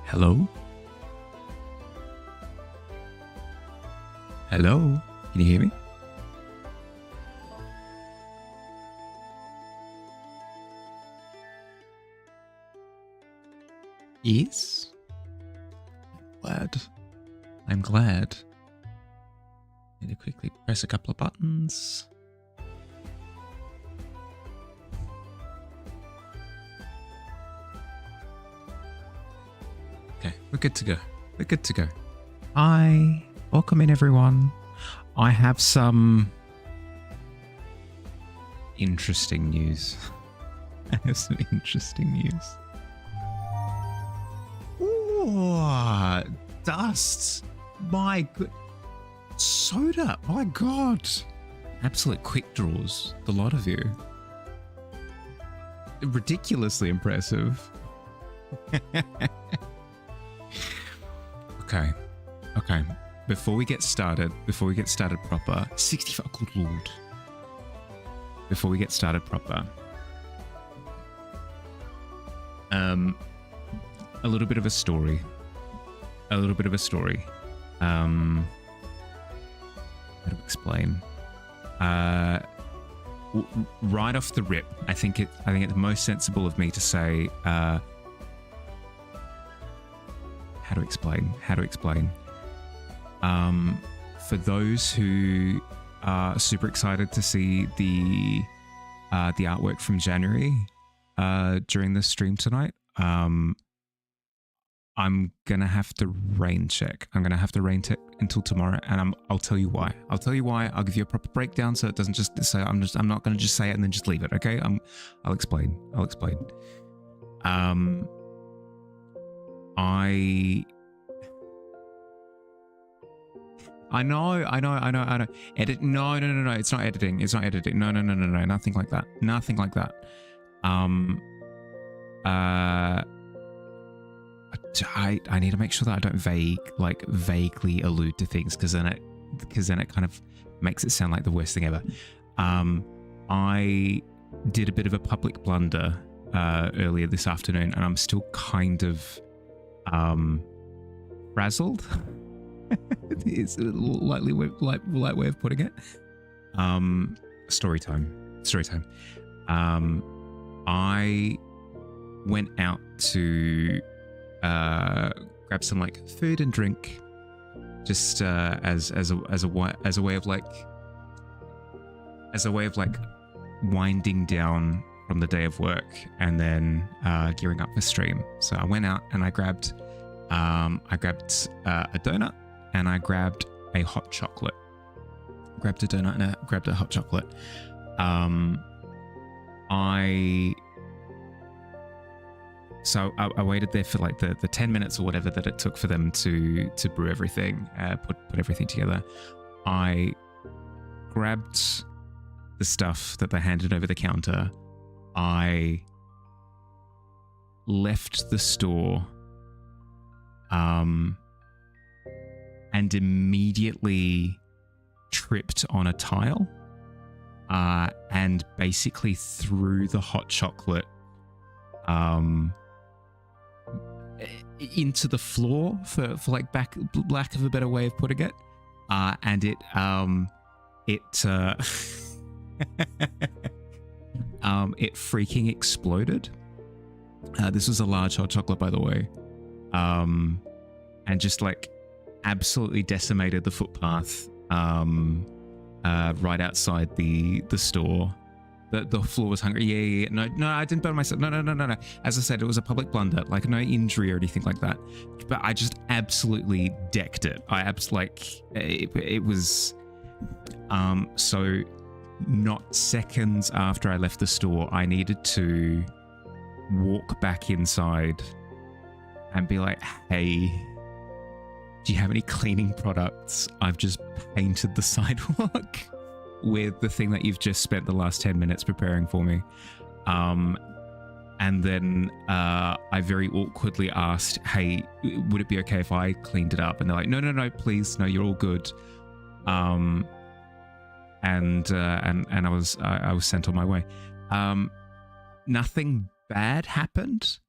Hello? Hello? Can you hear me? Yes? Glad. I'm glad. Need to quickly press a couple of buttons. Okay, we're good to go. We're good to go. Hi. Welcome in, everyone. I have some interesting news. I have some interesting news. Ooh, dust. My good. Soda. My God. Absolute quick draws. The lot of you. Ridiculously impressive. Okay. Okay. Before we get started proper, 65, good Lord. Before we get started proper, a little bit of a story. How to explain? Right off the rip, I think it's most sensible of me to say, how to explain? For those who are super excited to see the artwork from January during the stream tonight, I'm gonna have to rain check. I'm gonna have to rain check until tomorrow, and I'll tell you why. I'll give you a proper breakdown so it doesn't just say I'm not gonna just say it and then just leave it. Okay? I'll explain. I know. Edit? No. It's not editing. No. Nothing like that. I need to make sure that I don't vaguely allude to things, because then it kind of makes it sound like the worst thing ever. I did a bit of a public blunder earlier this afternoon, and I'm still kind of frazzled. It's a light way of putting it. Story time. I went out to grab some food and drink, just as a way of winding down from the day of work, and then gearing up for stream. So I went out and I grabbed a donut, and I grabbed a hot chocolate. So I waited there for the 10 minutes or whatever that it took for them to brew everything, put everything together. I grabbed the stuff that they handed over the counter. I left the store, and immediately tripped on a tile, and basically threw the hot chocolate into the floor, for lack of a better way of putting it, and it freaking exploded. This was a large hot chocolate, by the way, and just absolutely decimated the footpath right outside the store. The floor was hungry. Yeah. No, I didn't burn myself. No. As I said, it was a public blunder. No injury or anything like that. But I just absolutely decked it. It was so not seconds after I left the store, I needed to walk back inside and be like, hey, do you have any cleaning products? I've just painted the sidewalk with the thing that you've just spent the last 10 minutes preparing for me. And then I very awkwardly asked, hey, would it be okay if I cleaned it up? And they're like, no, please. No, you're all good. And I was sent on my way. Nothing bad happened.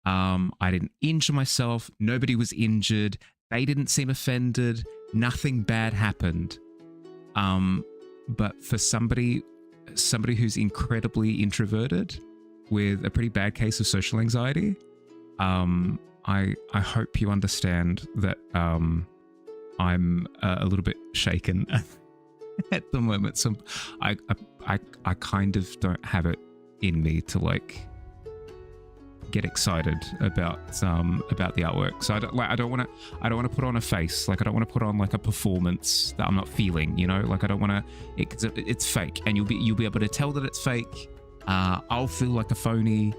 I didn't injure myself. Nobody was injured. They didn't seem offended. Nothing bad happened. But for somebody who's incredibly introverted with a pretty bad case of social anxiety, I hope you understand that I'm a little bit shaken at the moment. So I kind of don't have it in me to like get excited about the artwork. So I don't want to put on a face. Like I don't want to put on like a performance that I'm not feeling, you know? Like I don't want to, it's fake, and you'll be able to tell that it's fake. I'll feel like a phony.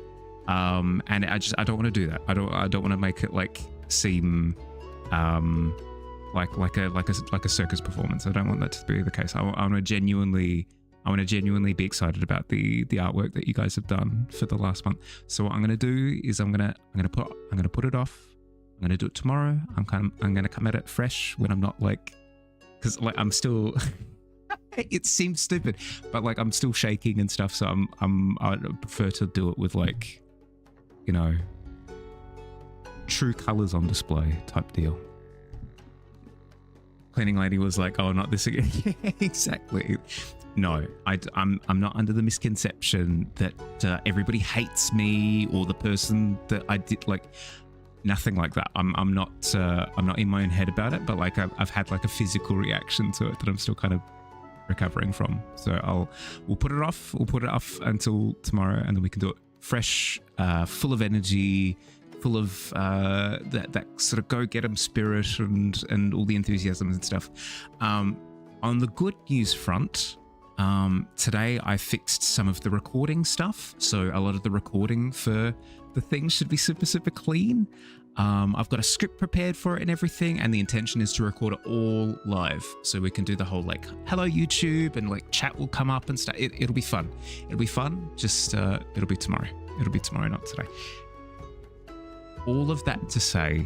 And I don't want to do that. I don't want to make it like seem like a circus performance. I don't want that to be the case. I want to genuinely be excited about the artwork that you guys have done for the last month. So what I'm going to do is I'm going to put it off. I'm going to do it tomorrow. I'm going to come at it fresh when I'm not like, because like I'm still it seems stupid, but like I'm still shaking and stuff. So I prefer to do it with like, you know, true colors on display type deal. Cleaning lady was like, "Oh, not this again." Yeah, exactly. No, I'm not under the misconception that everybody hates me or the person that I did, like nothing like that. I'm not in my own head about it, but like I've had like a physical reaction to it that I'm still kind of recovering from. So we'll put it off. We'll put it off until tomorrow, and then we can do it fresh, full of energy, full of that sort of go-get-em spirit and all the enthusiasm and stuff. On the good news front, today I fixed some of the recording stuff, so a lot of the recording for the thing should be super, super clean. I've got a script prepared for it and everything, and the intention is to record it all live, so we can do the whole like hello YouTube, and like chat will come up and stuff. It'll be fun. It'll be fun. Just it'll be tomorrow. It'll be tomorrow, not today. All of that to say,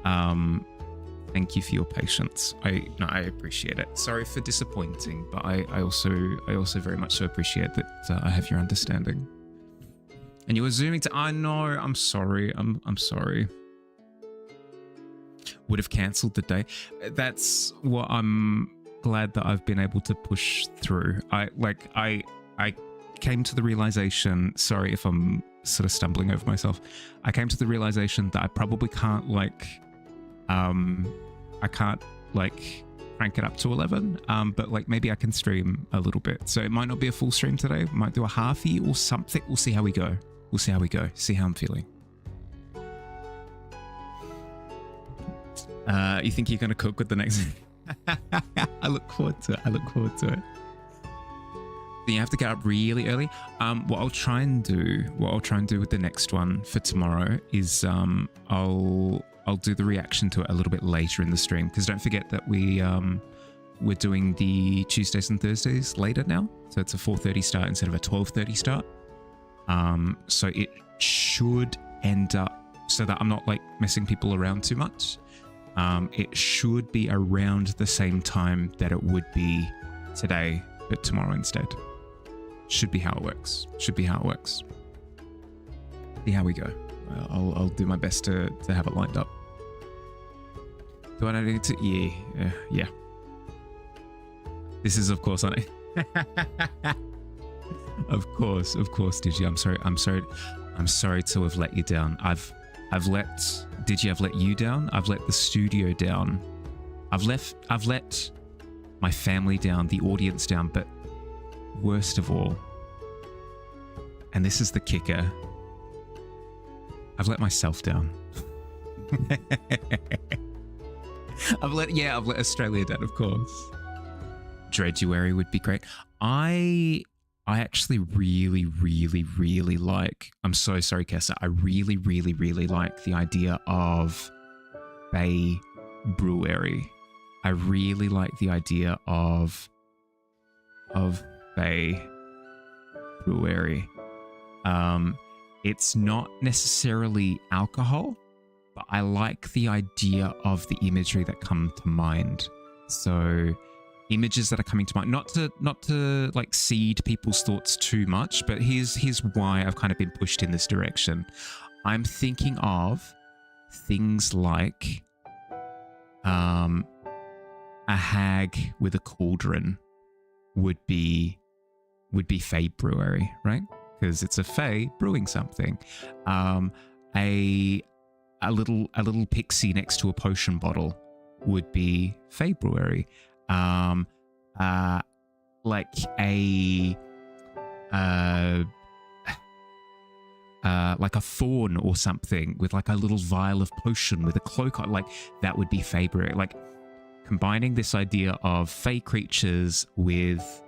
thank you for your patience. I appreciate it. Sorry for disappointing, but I also very much so appreciate that I have your understanding. And you were zooming to, I know, I'm sorry. I'm sorry. Would have cancelled the day. That's what I'm glad that I've been able to push through. I came to the realization, sorry if I'm sort of stumbling over myself. I came to the realization that I probably can't like, I can't like crank it up to 11, but like maybe I can stream a little bit. So it might not be a full stream today. Might do a halfie or something. We'll see how we go. We'll see how we go. See how I'm feeling. You think you're going to cook with the next? I look forward to it. I look forward to it. Then you have to get up really early. What I'll try and do with the next one for tomorrow is I'll do the reaction to it a little bit later in the stream, because don't forget that we're doing the Tuesdays and Thursdays later now, so it's a 4:30 start instead of a 12:30 start. So it should end up so that I'm not like messing people around too much. It should be around the same time that it would be today, but tomorrow instead. Should be how it works. Should be how it works. See how we go. I'll do my best to have it lined up. Do I need to? Yeah. This is of course on it. Of course, Digi. I'm sorry to have let you down. I've let Digi. I've let you down. I've let the studio down. I've let my family down, the audience down, but worst of all, and this is the kicker, I've let myself down. I've let Australia down, of course. Dredguary would be great. I actually really like, I'm so sorry, Kessa, I really like the idea of Bay Brewery. I really like the idea of Bay Brewery. It's not necessarily alcohol, but I like the idea of the imagery that come to mind. So images that are coming to mind, not to like seed people's thoughts too much, but here's why I've kind of been pushed in this direction. I'm thinking of things like a hag with a cauldron would be Fae Brewery, right? Because it's a Fae brewing something. A little pixie next to a potion bottle would be Fae Brewery. Like a thorn or something with like a little vial of potion with a cloak on, like that would be Fae Brewery. Like combining this idea of Fae creatures with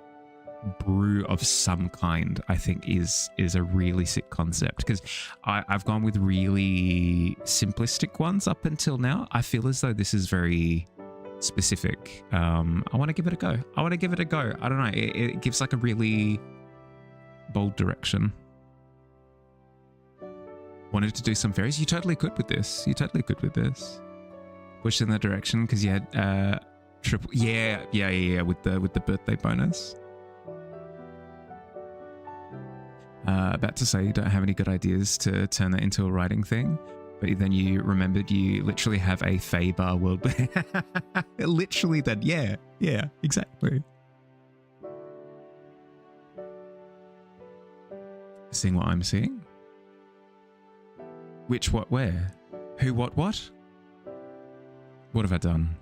brew of some kind, I think is a really sick concept, because I've gone with really simplistic ones up until now. I feel as though this is very specific. I want to give it a go. I don't know. It gives like a really bold direction. Wanted to do some fairies. You totally could with this. Push in that direction because you had triple. Yeah. With the birthday bonus. About to say you don't have any good ideas to turn that into a writing thing, but then you remembered you literally have a Fae bar world. Literally then, yeah, exactly. Seeing what I'm seeing? Which, what, where? Who, what? What have I done?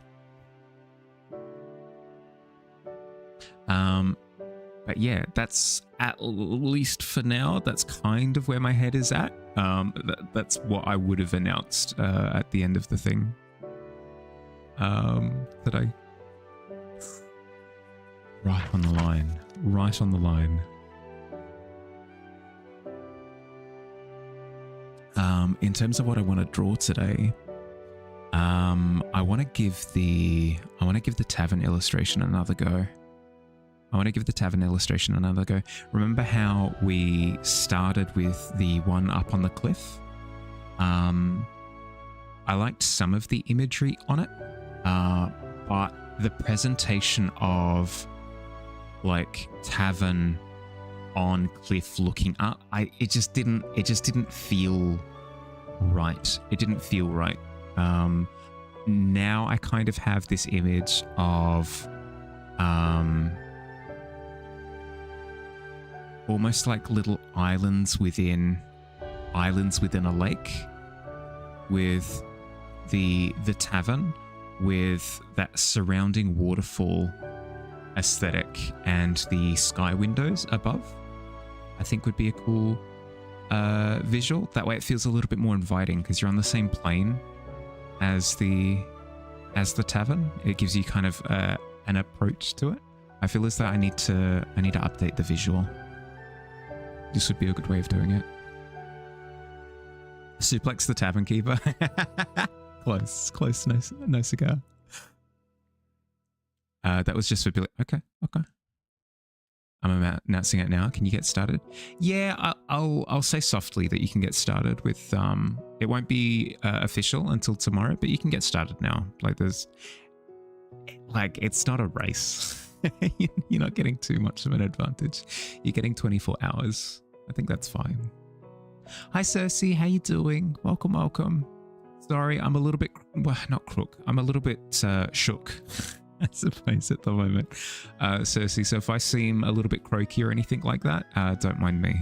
But yeah, that's at least for now, that's kind of where my head is at. That's what I would have announced at the end of the thing today. Right on the line. In terms of what I want to draw today, I want to give the tavern illustration another go. Remember how we started with the one up on the cliff? I liked some of the imagery on it, but the presentation of like tavern on cliff looking up, it just didn't feel right. Now I kind of have this image of almost like little islands within a lake, with the tavern with that surrounding waterfall aesthetic and the sky windows above. I think would be a cool visual. That way it feels a little bit more inviting because you're on the same plane as the tavern. It gives you kind of an approach to it. I feel as though I need to update the visual. This would be a good way of doing it. Suplex the tavern keeper. Close, no cigar. That was just for Billy. Okay. I'm announcing it now. Can you get started? Yeah, I'll say softly that you can get started with. It won't be official until tomorrow, but you can get started now. It's not a race. You're not getting too much of an advantage. You're getting 24 hours. I think that's fine. Hi, Cersei. How you doing? Welcome. Sorry, I'm a little bit... Well, not crook. I'm a little bit shook, I suppose, at the moment. Cersei, so if I seem a little bit croaky or anything like that, don't mind me.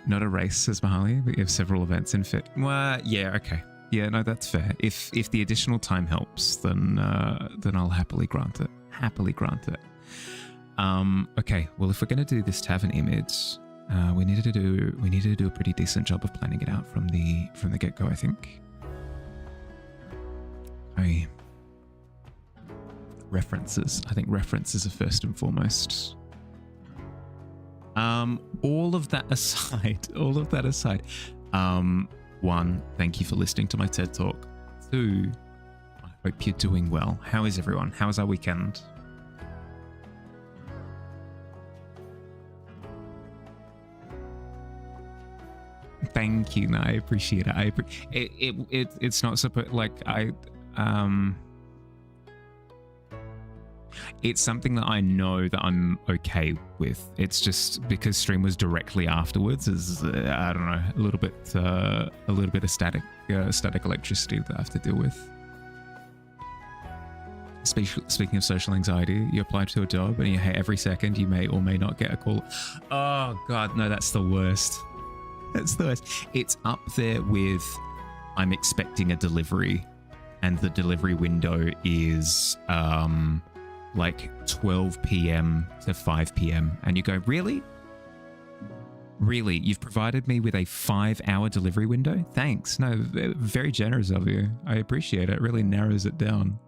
Not a race, says Mahali. We have several events in fit. Well, yeah, okay. Yeah, no, that's fair. If the additional time helps, then I'll happily grant it. Okay. Well, if we're going to do this tavern image, we needed to do a pretty decent job of planning it out from the get-go, I think. Okay. References. I think references are first and foremost. All of that aside. One, thank you for listening to my TED Talk. Two, I hope you're doing well. How is everyone? How was our weekend? Thank you. No, I appreciate it. It's not supposed It's something that I know that I'm okay with. It's just because stream was directly afterwards is I don't know, a little bit of static electricity that I have to deal with. Speaking of social anxiety, you apply to a job and you hate every second you may or may not get a call. Oh God, no, that's the worst. That's the worst. It's up there with I'm expecting a delivery and the delivery window is like 12 p.m. to 5 p.m. and you go, really? Really? You've provided me with a 5-hour delivery window? Thanks. No, very generous of you. I appreciate it. It really narrows it down.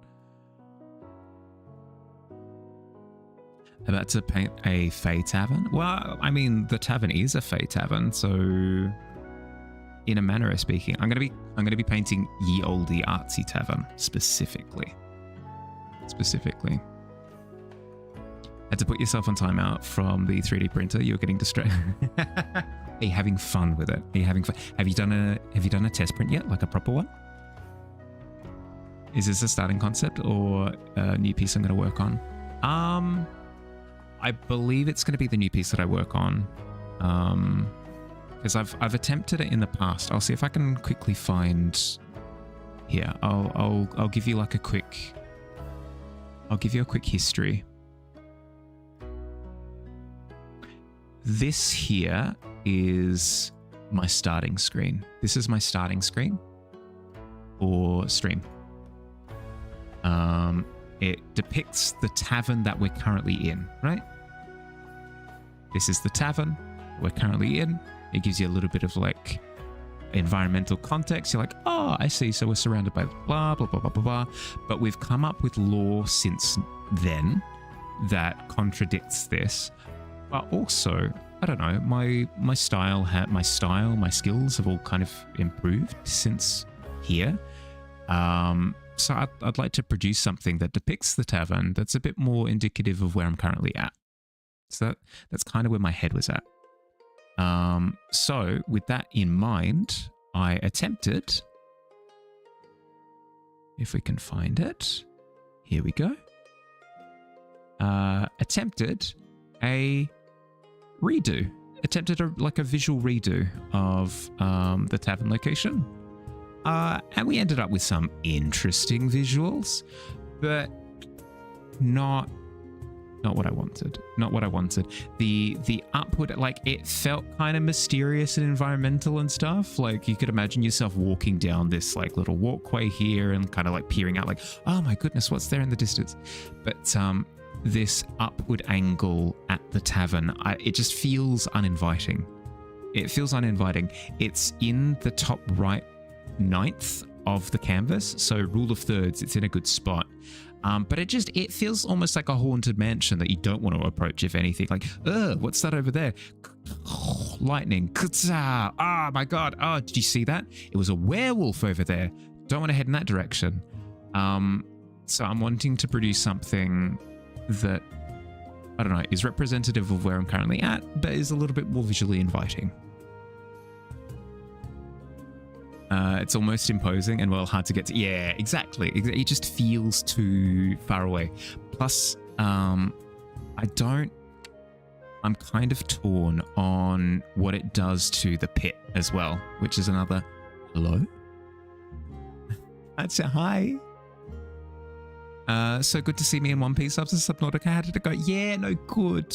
About to paint a Fey Tavern? Well, I mean, the tavern is a Fey Tavern, so in a manner of speaking, I'm gonna be painting Ye Olde Artsy Tavern specifically. Had to put yourself on timeout from the 3D printer. You were getting distracted. Are you having fun with it? Are you having fun? Have you done a test print yet, like a proper one? Is this a starting concept or a new piece I'm going to work on? I believe it's going to be the new piece that I work on, because I've attempted it in the past. I'll see if I can quickly find. Here, I'll give you like a quick. I'll give you a quick history. This here is my starting screen. This is my starting screen for stream. It depicts the tavern that we're currently in, right? This is the tavern we're currently in. It gives you a little bit of like environmental context. You're like, oh, I see. So we're surrounded by blah, blah, blah, blah, blah, blah. But we've come up with lore since then that contradicts this. But also, I don't know, my skills have all kind of improved since here. So I'd like to produce something that depicts the tavern that's a bit more indicative of where I'm currently at. So that's kind of where my head was at. So with that in mind, I attempted, if we can find it, here we go. Attempted a redo. Attempted a visual redo of the tavern location. And we ended up with some interesting visuals, but not what I wanted. Not what I wanted. The upward, like, it felt kind of mysterious and environmental and stuff. Like, you could imagine yourself walking down this like little walkway here and kind of like peering out like, oh my goodness, what's there in the distance? But this upward angle at the tavern, it just feels uninviting. It feels uninviting. It's in the top right 9th of the canvas, so rule of thirds, it's in a good spot. But it feels almost like a haunted mansion that you don't want to approach, if anything. Like, what's that over there? Lightning. Oh my god. Oh, did you see that? It was a werewolf over there. Don't want to head in that direction. So I'm wanting to produce something that, I don't know, is representative of where I'm currently at, but is a little bit more visually inviting. It's almost imposing and, well, hard to get to. Yeah, exactly. It just feels too far away. Plus, I'm kind of torn on what it does to the pit as well, which is another... Hello? I'd say hi. So good to see me in one piece after Subnautica. How did it go? Yeah, no, good.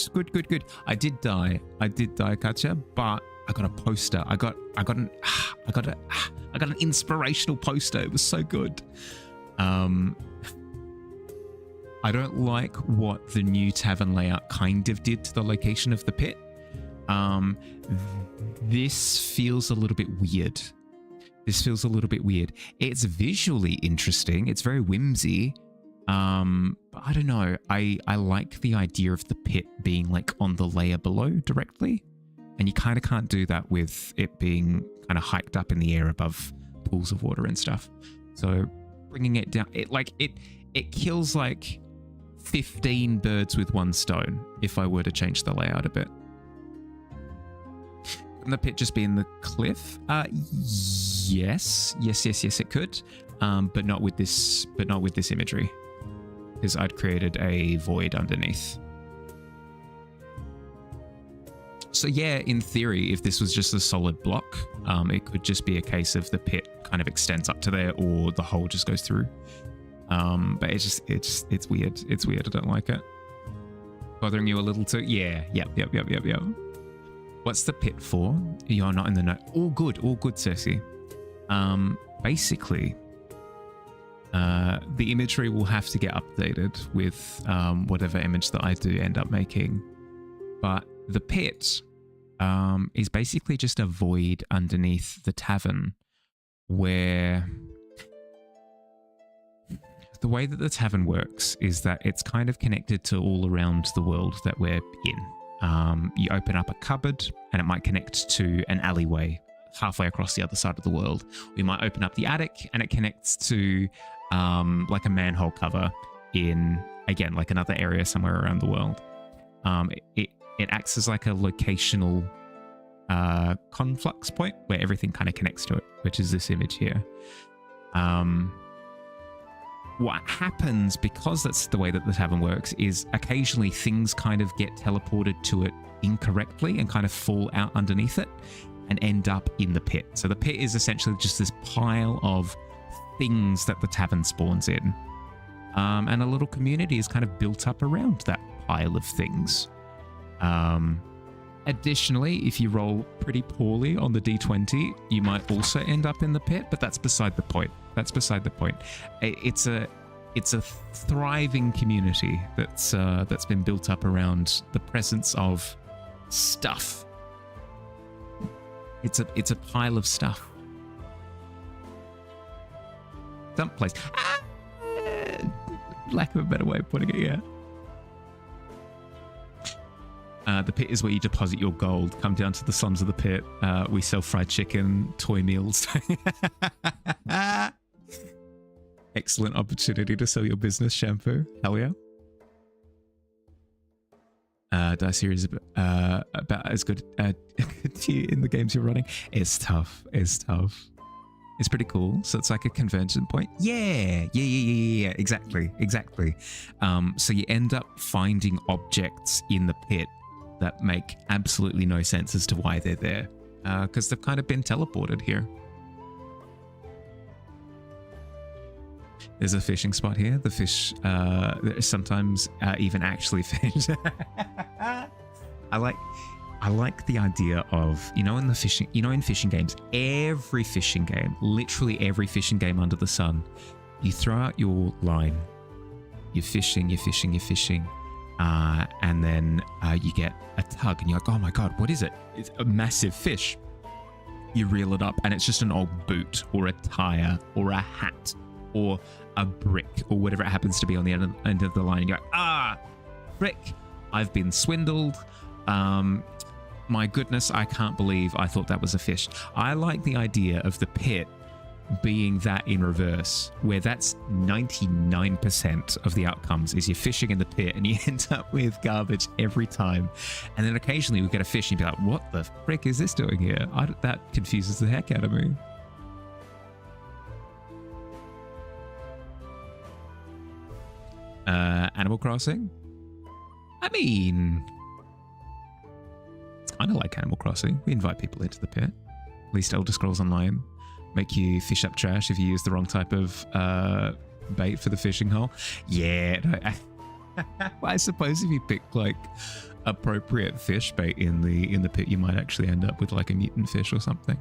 I did die, Katja, but I got a poster. I got an inspirational poster. It was so good. I don't like what the new tavern layout kind of did to the location of the pit. This feels a little bit weird. It's visually interesting. It's very whimsy. But I don't know. I like the idea of the pit being like on the layer below directly. And you kind of can't do that with it being kind of hiked up in the air above pools of water and stuff. So bringing it down, it kills like 15 birds with one stone if I were to change the layout a bit. Can the pit just be in the cliff? Yes, it could. But not with this imagery. because I'd created a void underneath. So yeah, in theory, if this was just a solid block, it could just be a case of the pit kind of extends up to there, or the hole just goes through. But it's weird. It's weird. I don't like it. Bothering you a little too? Yeah. Yep. What's the pit for? You're not in the note. All good, Cersei. Basically, the imagery will have to get updated with whatever image that I do end up making. But the pit is basically just a void underneath the tavern, where the way that the tavern works is that it's kind of connected to all around the world that we're in. You open up a cupboard and it might connect to an alleyway halfway across the other side of the world. We might open up the attic and it connects to like a manhole cover in, again, like another area somewhere around the world. It acts as like a locational conflux point where everything kind of connects to it, which is this image here. What happens, because that's the way that the tavern works, is occasionally things kind of get teleported to it incorrectly and kind of fall out underneath it and end up in the pit. So the pit is essentially just this pile of things that the tavern spawns in. And a little community is kind of built up around that pile of things. Additionally, if you roll pretty poorly on the D20, you might also end up in the pit, but that's beside the point. That's beside the point. It's a thriving community that's been built up around the presence of stuff. It's a pile of stuff. Someplace. Lack of a better way of putting it, yeah. The pit is where you deposit your gold. Come down to the slums of the pit. We sell fried chicken, toy meals. Excellent opportunity to sell your business shampoo. Hell yeah. Dice here is about as good in the games you're running. It's tough. It's pretty cool. So it's like a convergent point. Yeah. Exactly. So you end up finding objects in the pit that make absolutely no sense as to why they're there, because they've kind of been teleported here. There's a fishing spot here. The fish sometimes even actually fish. I like the idea of, in fishing games, every fishing game, literally every fishing game under the sun, you throw out your line, you're fishing, and then you get a tug and you're like, oh my God, what is it? It's a massive fish. You reel it up and it's just an old boot or a tire or a hat or a brick or whatever it happens to be on the end of the line. And you're like, frick, I've been swindled. My goodness, I can't believe I thought that was a fish. I like the idea of the pit being that in reverse, where that's 99% of the outcomes is you're fishing in the pit and you end up with garbage every time. And then occasionally we get a fish and you'd be like, what the frick is this doing here? That confuses the heck out of me. Animal Crossing? I mean, it's kind of like Animal Crossing. We invite people into the pit. At least Elder Scrolls Online make you fish up trash if you use the wrong type of bait for the fishing hole. Yeah, I suppose if you pick like appropriate fish bait in the pit, you might actually end up with like a mutant fish or something.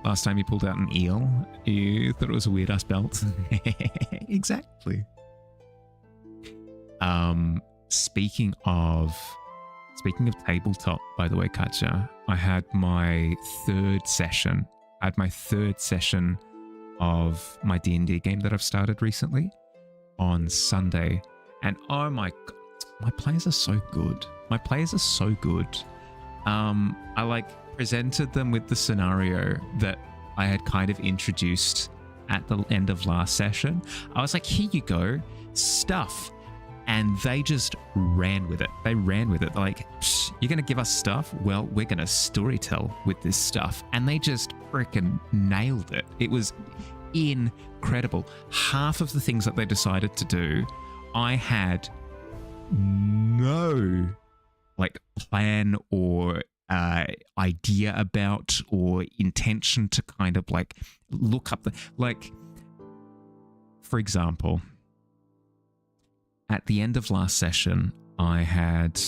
Last time you pulled out an eel, you thought it was a weird ass belt. Exactly. Speaking of tabletop, by the way, Katja, I had my third session of my D&D game that I've started recently on Sunday. And oh my God, my players are so good. I like presented them with the scenario that I had kind of introduced at the end of last session. I was like, here you go, stuff. And they just ran with it. They're like, you're going to give us stuff? Well, we're going to storytell with this stuff. And they just freaking nailed it. It was incredible. Half of the things that they decided to do, I had no like plan or idea about or intention to kind of like look up the, like, for example, at the end of last session, I had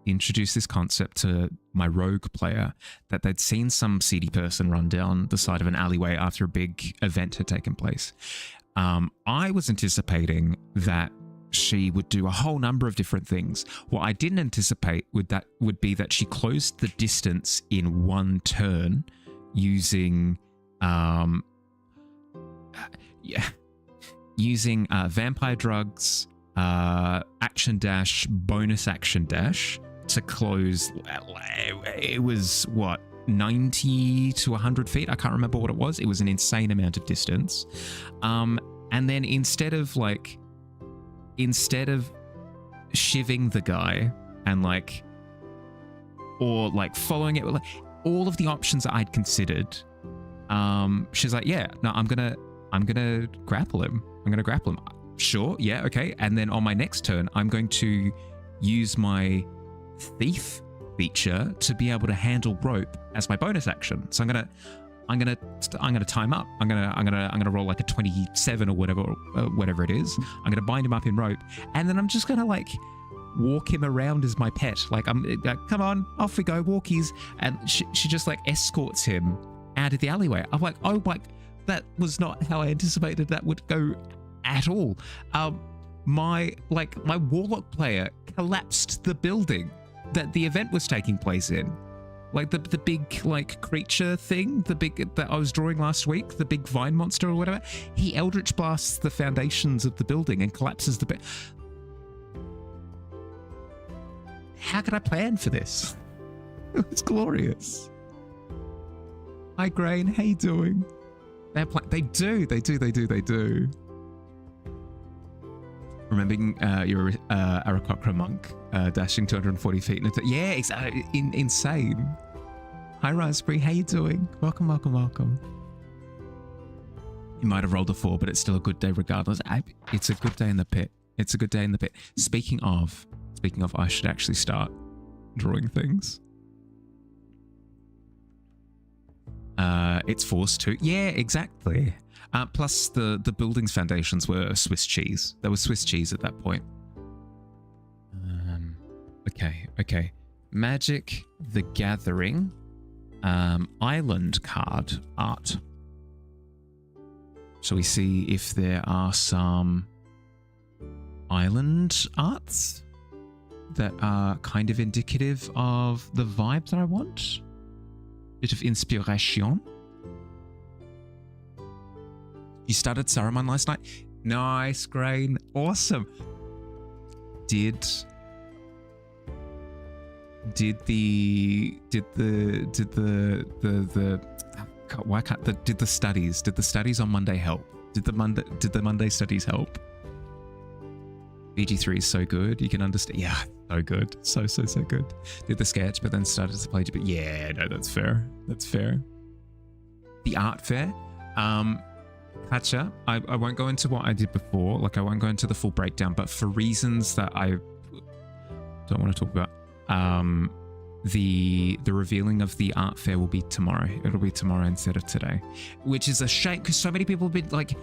introduced this concept to my rogue player that they'd seen some seedy person run down the side of an alleyway after a big event had taken place. I was anticipating that she would do a whole number of different things. What I didn't anticipate would be that she closed the distance in one turn using using vampire drugs, action dash, bonus action dash to close. It was what, 90 to 100 feet? I can't remember what it was. It was an insane amount of distance. And then instead of shivving the guy and like, or like following it, like all of the options that I'd considered, she's like, yeah, no, I'm gonna grapple him. Sure, yeah, okay. And then on my next turn, I'm going to use my thief feature to be able to handle rope as my bonus action. So I'm gonna time up. I'm gonna roll like a 27 or whatever it is. I'm gonna bind him up in rope, and then I'm just gonna like walk him around as my pet. Like, I'm like, come on, off we go, walkies. And she just like escorts him out of the alleyway. I'm like, oh my, that was not how I anticipated that would go at all. My warlock player collapsed the building that the event was taking place in. Like the big like creature thing, the big that I was drawing last week, the big vine monster or whatever. He eldritch blasts the foundations of the building and collapses the bit. How could I plan for this? It was glorious. Hi Grain, how you doing? They do. Remembering you're a Aarakocra monk dashing 240 feet. Yeah, exactly. Insane. Hi Raspberry, how you doing? Welcome. You might have rolled a 4, but it's still a good day regardless. It's a good day in the pit. Speaking of, I should actually start drawing things. It's forced to. Yeah, exactly. Plus the building's foundations were Swiss cheese. There was Swiss cheese at that point. Okay. Magic the Gathering. Island card art. Shall we see if there are some island arts that are kind of indicative of the vibe that I want? Bit of inspiration. You started Saruman last night? Nice, Grain. Awesome. Did the studies on Monday help? Did the Monday studies help? BG3 is so good. You can understand. Yeah, so good. So good. Did the sketch, but then started to play. But yeah, no, that's fair. The art fair. Gotcha. I won't go into what I did before. Like, I won't go into the full breakdown, but for reasons that I don't want to talk about, the revealing of the art fair will be tomorrow. It'll be tomorrow instead of today, which is a shame because so many people have been like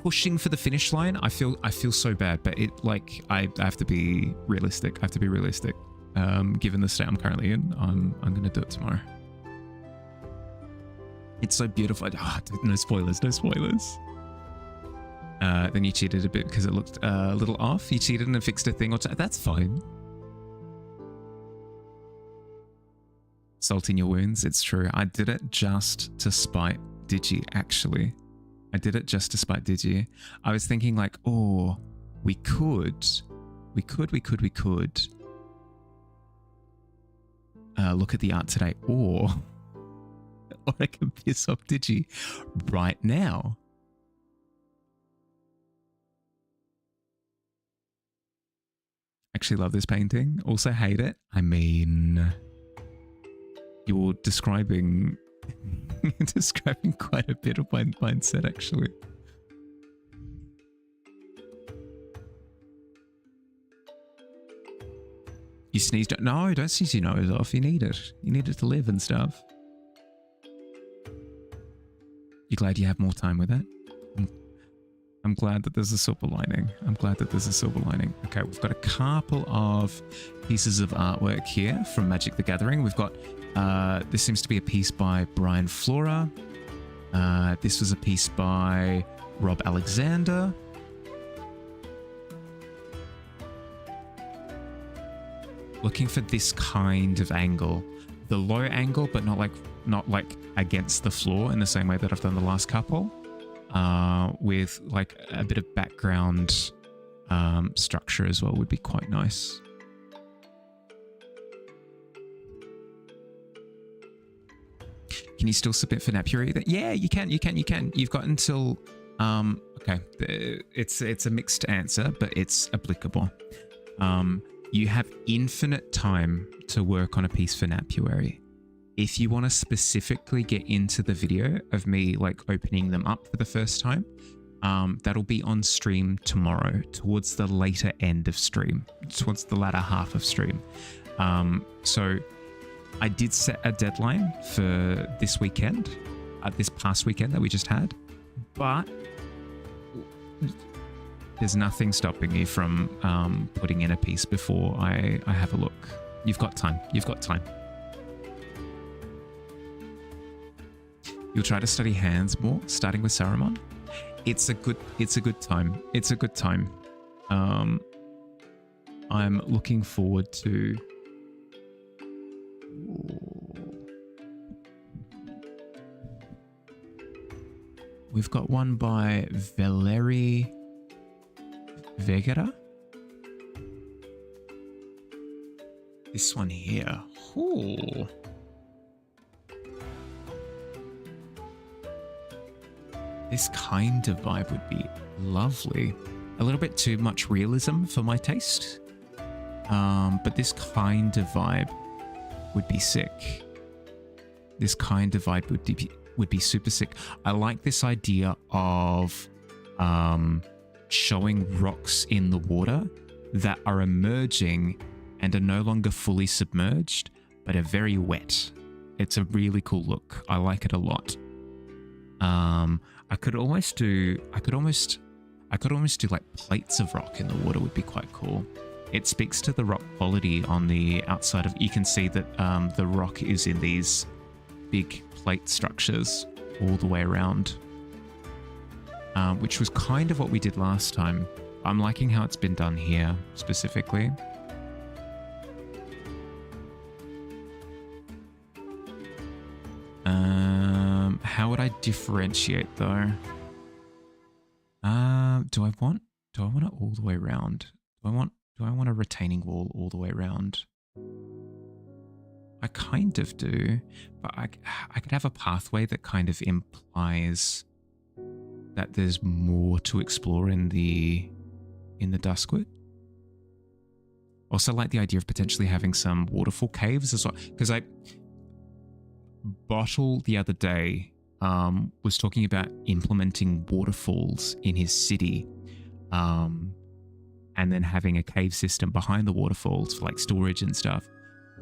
pushing for the finish line. I feel so bad, but it like I have to be realistic. Given the state I'm currently in, I'm gonna do it tomorrow. It's so beautiful. No spoilers. Then you cheated a bit because it looked a little off. You cheated and fixed a thing or two. That's fine. Salt in your wounds. It's true. I did it just to spite Digi, actually. I did it just to spite Digi. I was thinking like, oh, we could look at the art today, or I can piss off Digi right now. Actually love this painting. Also hate it. I mean, you're describing quite a bit of my mindset, actually. You sneezed? No, don't sneeze your nose off. You need it. You need it to live and stuff. You glad you have more time with it? I'm glad that there's a silver lining. I'm glad that there's a silver lining. Okay, we've got a couple of pieces of artwork here from Magic the Gathering. We've got, this seems to be a piece by Brian Flora. This was a piece by Rob Alexander. Looking for this kind of angle. The low angle, but not like against the floor in the same way that I've done the last couple. With like a bit of background structure as well would be quite nice. Can you still submit for Napier? Yeah, you can. You've got until okay. It's a mixed answer, but it's applicable. You have infinite time to work on a piece for Napuary. If you want to specifically get into the video of me like opening them up for the first time, that'll be on stream tomorrow, towards the later end of stream, towards the latter half of stream. So I did set a deadline for this weekend, this past weekend that we just had, but there's nothing stopping me from putting in a piece before I have a look. You've got time. You've got time. You'll try to study hands more, starting with Saruman. It's a good time. It's a good time. I'm looking forward to. We've got one by Valeri Vegera. This one here. Ooh. This kind of vibe would be lovely. A little bit too much realism for my taste. But this kind of vibe would be sick. This kind of vibe would be super sick. I like this idea of showing rocks in the water that are emerging and are no longer fully submerged, but are very wet. It's a really cool look. I like it a lot. I could almost do like plates of rock in the water would be quite cool. It speaks to the rock quality on the outside of, you can see that the rock is in these big plate structures all the way around, which was kind of what we did last time. I'm liking how it's been done here specifically. How would I differentiate though? Do I want it all the way around? Do I want a retaining wall all the way around? I kind of do, but I could have a pathway that kind of implies that there's more to explore in the Duskwood. Also like the idea of potentially having some waterfall caves as well, because Bottle the other day was talking about implementing waterfalls in his city, and then having a cave system behind the waterfalls for like storage and stuff.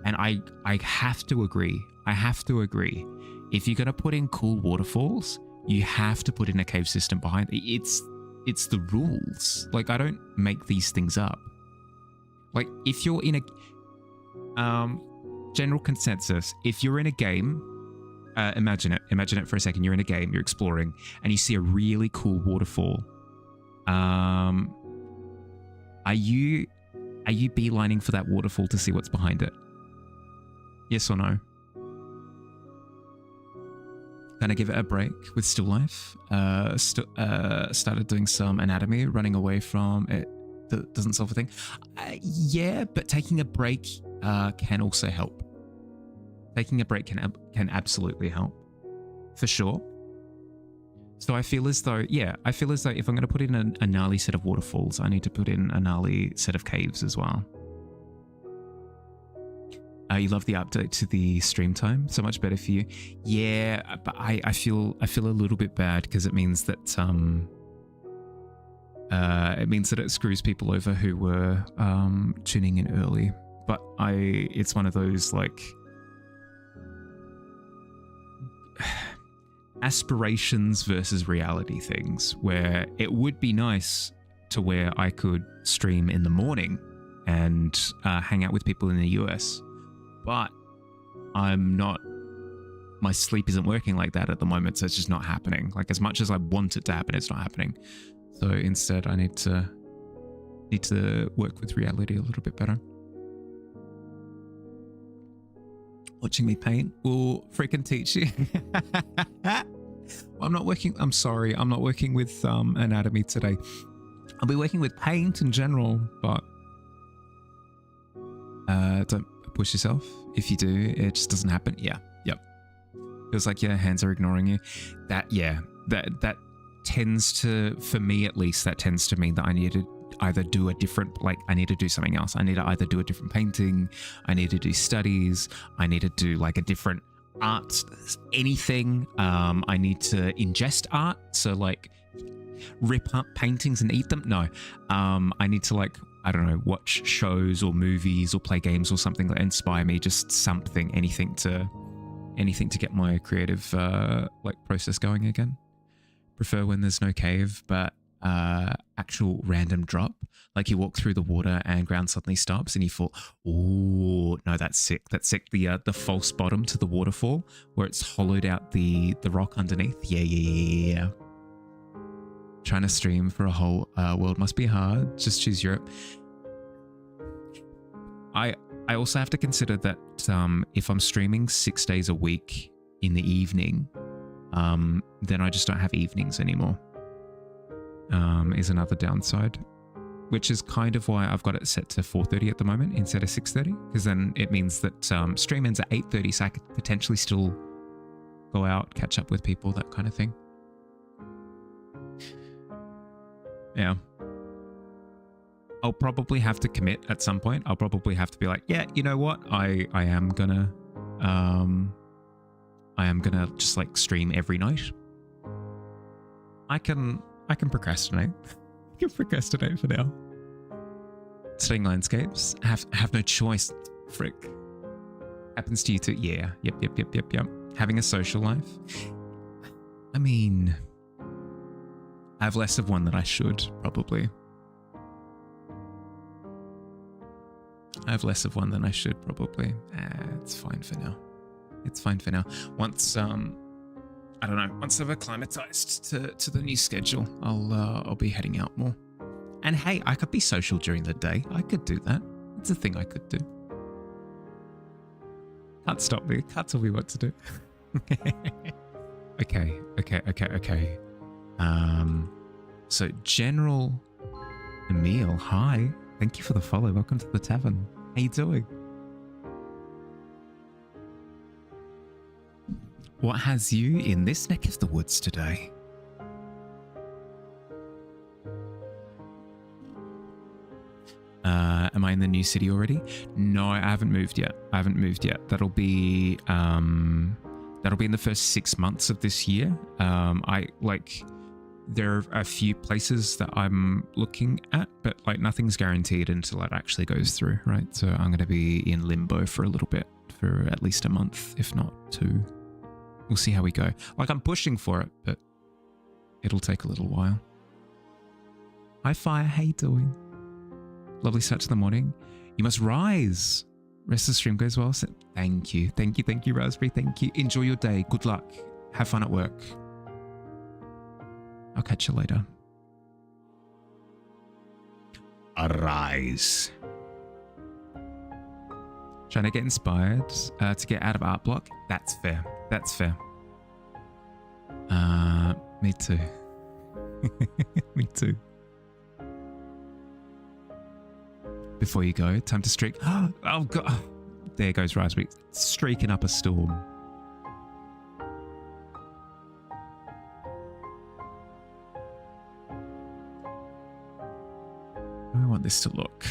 And I have to agree. If you're gonna put in cool waterfalls, you have to put in a cave system behind it. It's the rules. Like, I don't make these things up. Like, if you're in a general consensus, if you're in a game, imagine it for a second. You're in a game, you're exploring, and you see a really cool waterfall. Are you beelining for that waterfall to see what's behind it? Yes or no? Gonna give it a break with Still Life. Started doing some anatomy, running away from it. Doesn't solve a thing. Yeah, but taking a break can also help. Taking a break can absolutely help, for sure. So I feel as though if I'm going to put in a gnarly set of waterfalls, I need to put in a gnarly set of caves as well. You love the update to the stream time, so much better for you. Yeah, but I feel a little bit bad because it means that it screws people over who were tuning in early. but it's one of those like aspirations versus reality things where it would be nice to where I could stream in the morning and hang out with people in the US, but my sleep isn't working like that at the moment, so it's just not happening. Like, as much as I want it to happen, it's not happening. So instead I need to work with reality a little bit better. Watching me paint will freaking teach you. I'm sorry, I'm not working with anatomy today. I'll be working with paint in general, but don't push yourself. If you do, it just doesn't happen. Yeah, yep. Feels like your hands are ignoring you. That tends to, for me at least, that tends to mean that I need to either do a different, like I need to do something else. I need to either do a different painting, I need to do studies, I need to do like a different art, anything. I need to ingest art, so like rip up paintings and eat them. No, I need to like, I don't know, watch shows or movies or play games or something that inspire me, just something, anything to get my creative like process going again. Prefer when there's no cave, but actual random drop, like you walk through the water and ground suddenly stops and you fall. Oh no, that's sick. That's sick. The false bottom to the waterfall where it's hollowed out the rock underneath. Yeah. Trying to stream for a whole world must be hard. Just choose Europe. I also have to consider that if I'm streaming 6 days a week in the evening, then I just don't have evenings anymore. Is another downside, which is kind of why I've got it set to 4:30 at the moment instead of 6:30, because then it means that stream ends at 8:30, so I could potentially still go out, catch up with people, that kind of thing. Yeah. I'll probably have to commit at some point. I'll probably have to be like, yeah, you know what? I am gonna just like stream every night. I can procrastinate. I can procrastinate for now. Studying landscapes. Have no choice. Frick. Happens to you too. Yeah. Yep. Having a social life. I mean, I have less of one than I should, probably. It's fine for now. Once I don't know, once I've acclimatized to the new schedule, I'll be heading out more. And hey, I could be social during the day. I could do that. It's a thing I could do. Can't stop me. Can't tell me what to do. Okay. So General Emil, hi. Thank you for the follow. Welcome to the Tavern. How you doing? What has you in this neck of the woods today? Am I in the new city already? No, I haven't moved yet. That'll be in the first 6 months of this year. There are a few places that I'm looking at, but like nothing's guaranteed until it actually goes through, right? So I'm going to be in limbo for a little bit, for at least a month, if not 2. We'll see how we go. Like, I'm pushing for it, but it'll take a little while. Hi, Fire. How you doing? Lovely start to the morning. You must rise. Rest of the stream goes well. Thank you, Raspberry. Thank you. Enjoy your day. Good luck. Have fun at work. I'll catch you later. Arise. Trying to get inspired to get out of art block. That's fair. Me too. Me too. Before you go, time to streak. Oh god. There goes Raspberry. Streaking up a storm. I want this to look.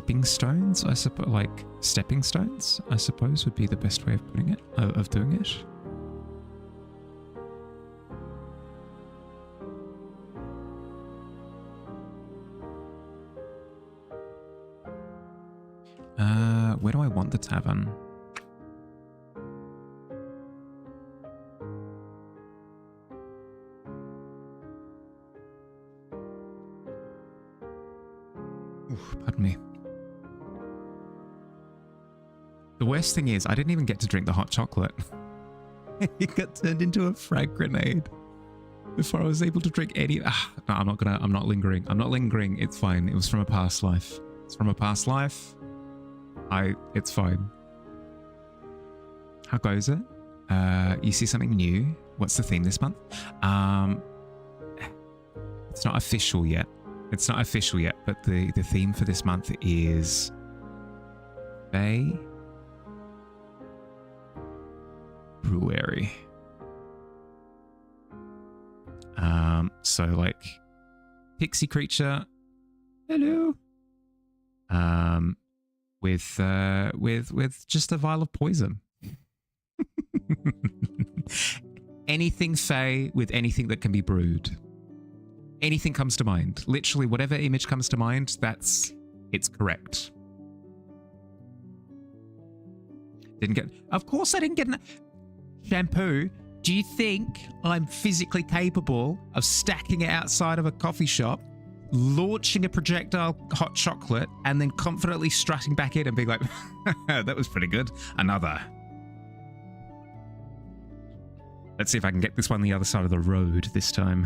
tipping stones, I suppose, like stepping stones, I suppose would be the best way of putting it, of doing it. Where do I want the tavern? Oof, pardon me. The worst thing is I didn't even get to drink the hot chocolate. It got turned into a frag grenade before I was able to drink any. No, I'm not lingering. I'm not lingering. It's fine. It was from a past life. It's from a past life. It's fine. How goes it? You see something new? What's the theme this month? It's not official yet. It's not official yet, but the theme for this month is Bay Brewery. So like pixie creature. Hello. With just a vial of poison. Anything Fae with anything that can be brewed. Anything comes to mind. Literally whatever image comes to mind, it's correct. Of course I didn't get shampoo. Do you think I'm physically capable of stacking it outside of a coffee shop, launching a projectile hot chocolate, and then confidently strutting back in and being like, that was pretty good. Another. Let's see if I can get this one the other side of the road this time.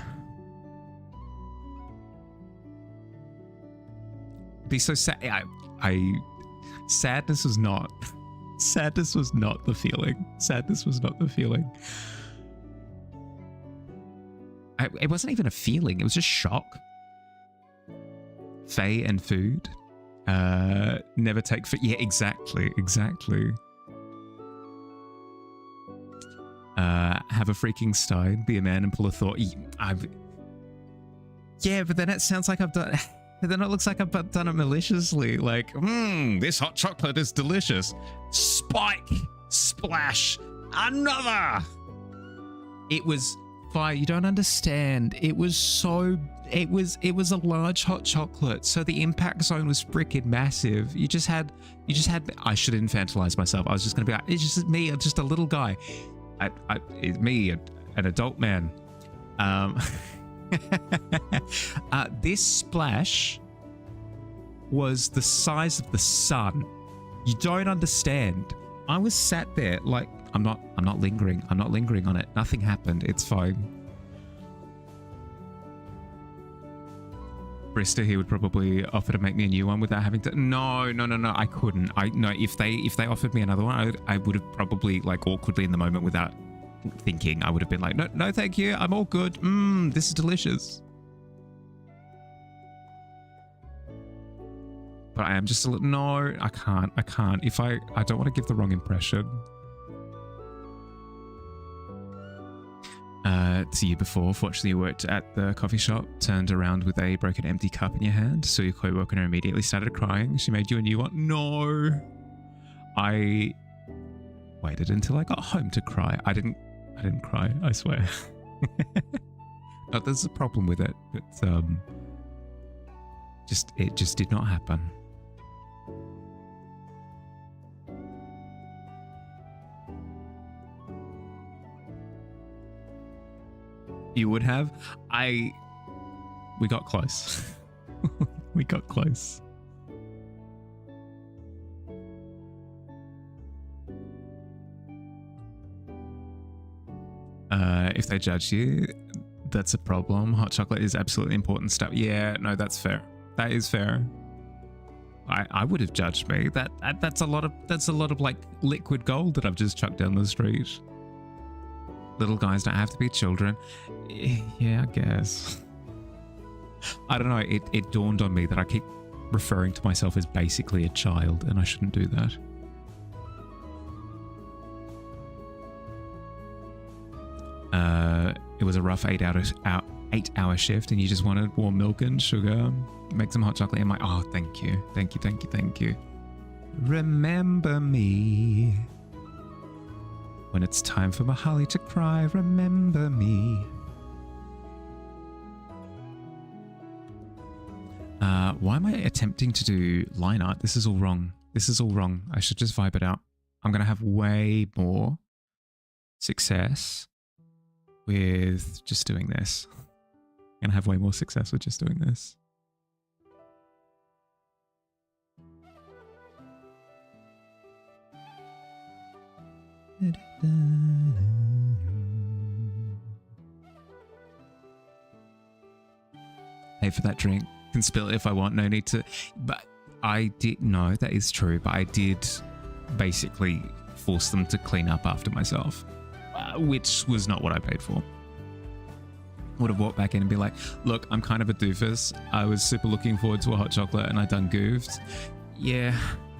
Be so sad. Sadness was not the feeling. Sadness was not the feeling. It wasn't even a feeling. It was just shock. Fae and food. Never take for. Yeah, exactly. Have a freaking stein, be a man and pull a thought. Yeah, but then it sounds like I've done. Then it looks like I've done it maliciously. Like, this hot chocolate is delicious. Spike, splash, another. It was fire. You don't understand. It was a large hot chocolate, so the impact zone was freaking massive. You just had. I should infantilize myself. I was just gonna be like, it's just me, just a little guy. It's me, an adult man. This splash was the size of the sun. You don't understand. I was sat there like, I'm not lingering. I'm not lingering on it. Nothing happened. It's fine. Brista, he would probably offer to make me a new one without having to. No. I couldn't. If they offered me another one, I would have probably like awkwardly in the moment without thinking. I would have been like, no, thank you. I'm all good. This is delicious. But I am just a little. No, I can't. If I don't want to give the wrong impression. To you before. Fortunately, you worked at the coffee shop, turned around with a broken empty cup in your hand, so your co-worker immediately started crying. She made you a new one. No. I waited until I got home to cry. I didn't cry, I swear. There's a problem with it, but it just did not happen. You would have. We got close. We got close. If they judge you, that's a problem. Hot chocolate is absolutely important stuff. Yeah, no, that's fair. That is fair. I would have judged me. That's a lot of like liquid gold that I've just chucked down the street. Little guys don't have to be children. Yeah, I guess. I don't know. It dawned on me that I keep referring to myself as basically a child, and I shouldn't do that. It was a rough 8 8-hour shift and you just wanted warm milk and sugar, make some hot chocolate. I'm like, oh, thank you. Thank you, thank you, thank you. Remember me. When it's time for Mahali to cry, remember me. Why am I attempting to do line art? This is all wrong. This is all wrong. I should just vibe it out. I'm going to have way more success with just doing this. I'm going to have way more success with just doing this. Pay for that drink. Can spill it if I want. No need to. But I did. No, that is true. But I did basically force them to clean up after myself, which was not what I paid for. Would have walked back in and be like, look, I'm kind of a doofus. I was super looking forward to a hot chocolate and I done goofed. Yeah,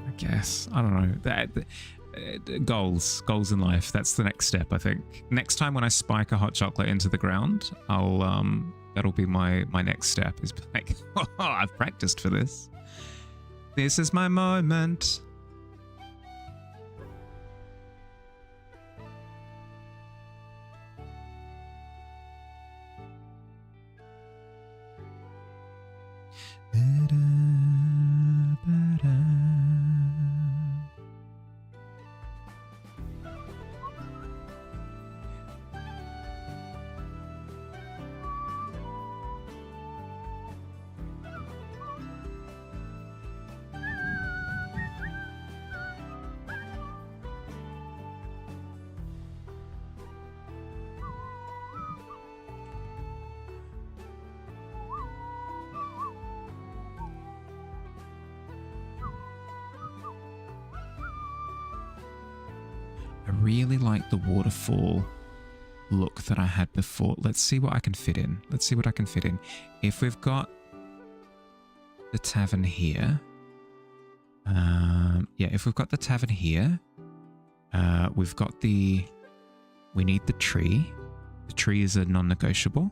I guess. I don't know. Goals in life. That's the next step, I think. Next time when I spike a hot chocolate into the ground, that'll be my next step, is like, oh, I've practiced for this. This is my moment. I really like the waterfall look that I had before. Let's see what I can fit in. Let's see what I can fit in. If we've got the tavern here, yeah, if we've got the tavern here, we've got we need the tree. The tree is a non-negotiable.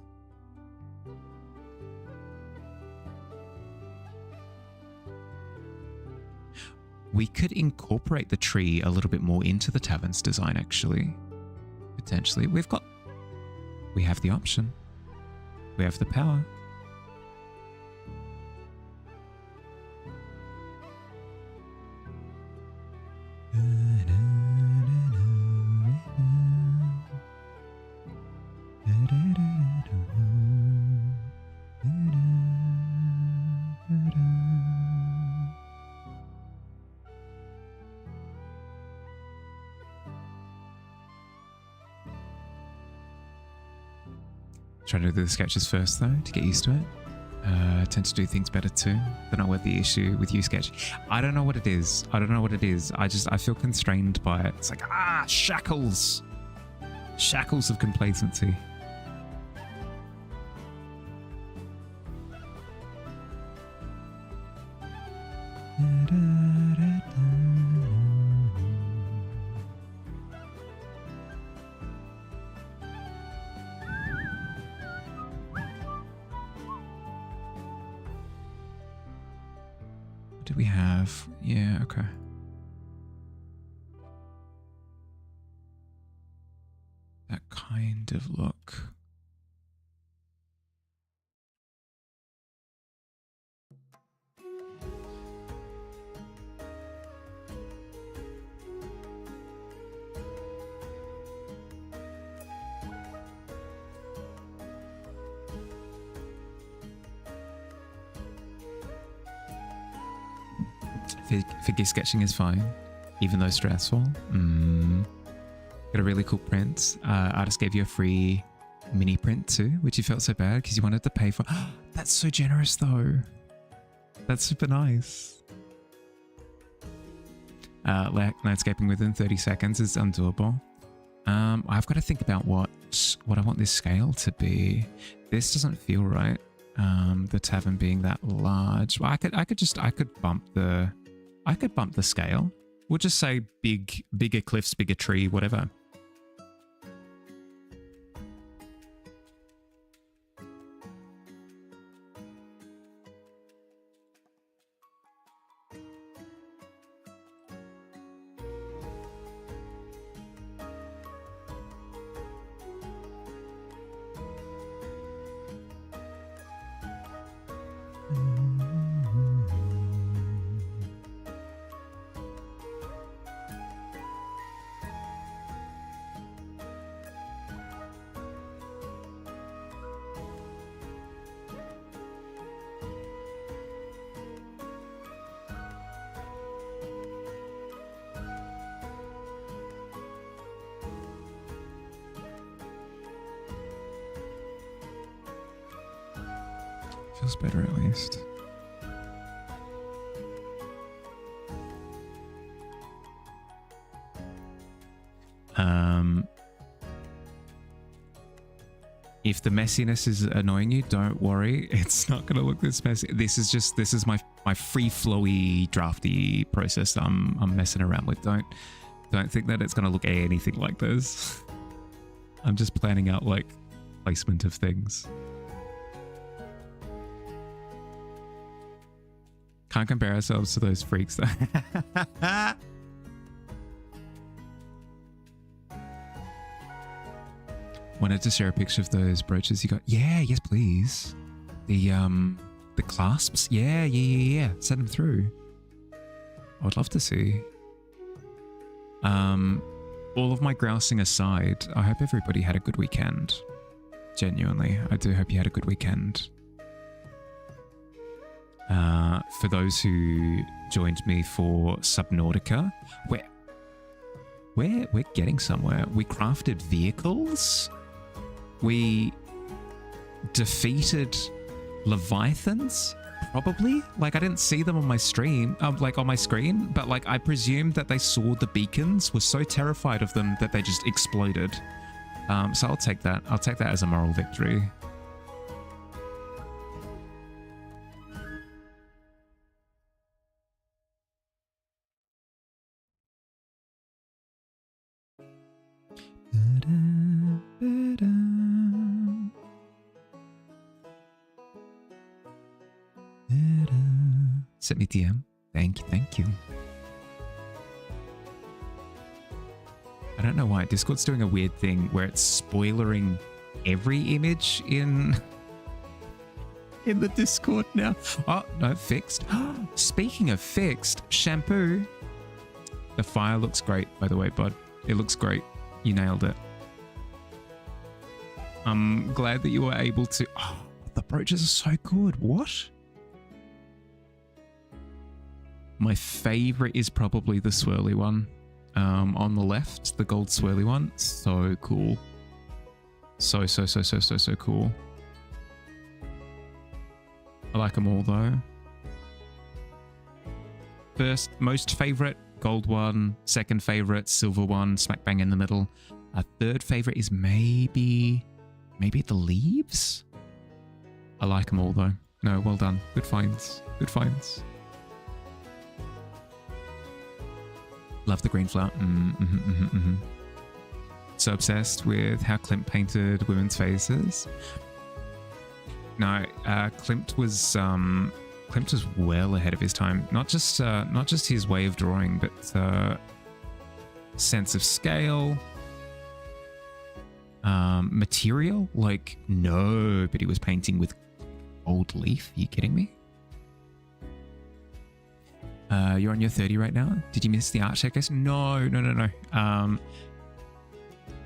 We could incorporate the tree a little bit more into the tavern's design, actually. Potentially. We have the option. We have the power. Try to do the sketches first though, to get used to it. I tend to do things better too. Don't know what the issue with you sketch. I don't know what it is. I don't know what it is. I feel constrained by it. It's like, shackles. Shackles of complacency. Do we have? Yeah, okay. That kind of look. Figure sketching is fine, even though stressful. Got a really cool print. Artist gave you a free mini print too, which you felt so bad because you wanted to pay for. That's so generous though. That's super nice. Landscaping within 30 seconds is undoable. I've got to think about what I want this scale to be. This doesn't feel right. The tavern being that large. Well, I could bump the scale. We'll just say bigger cliffs, bigger tree, whatever. feels better at least. If the messiness is annoying you, don't worry. It's not going to look this messy. This is my free flowy drafty process I'm messing around with. Don't think that it's going to look anything like this. I'm just planning out like placement of things. Can't compare ourselves to those freaks though. Wanted to share a picture of those brooches you got. Yeah, yes, please. The clasps. Yeah. Send them through. I would love to see. All of my grousing aside, I hope everybody had a good weekend. Genuinely, I do hope you had a good weekend. For those who joined me for Subnautica, we're getting somewhere. We crafted vehicles. We defeated leviathans, probably. Like, I didn't see them on my stream, like on my screen, but like I presumed that they saw the beacons, were so terrified of them that they just exploded. So I'll take that. I'll take that as a moral victory. Sent me DM. Thank you. I don't know why Discord's doing a weird thing where it's spoilering every image in the Discord now. Oh no, fixed. Speaking of fixed, shampoo. The fire looks great, by the way, bud. It looks great. You nailed it. I'm glad that you were able to. Oh, the brooches are so good. What? My favorite is probably the swirly one. On the left, the gold swirly one. So cool. So cool. I like them all though. First, most favorite, gold one. Second favorite, silver one, smack bang in the middle. A third favorite is maybe the leaves? I like them all though. No, well done. Good finds. Good finds. Love the green flower. So obsessed with how Klimt painted women's faces. No, Klimt was well ahead of his time. Not just his way of drawing, but sense of scale, material. Like nobody was painting with old leaf. Are you kidding me? You're on your 30 right now. Did you miss the art showcase? No.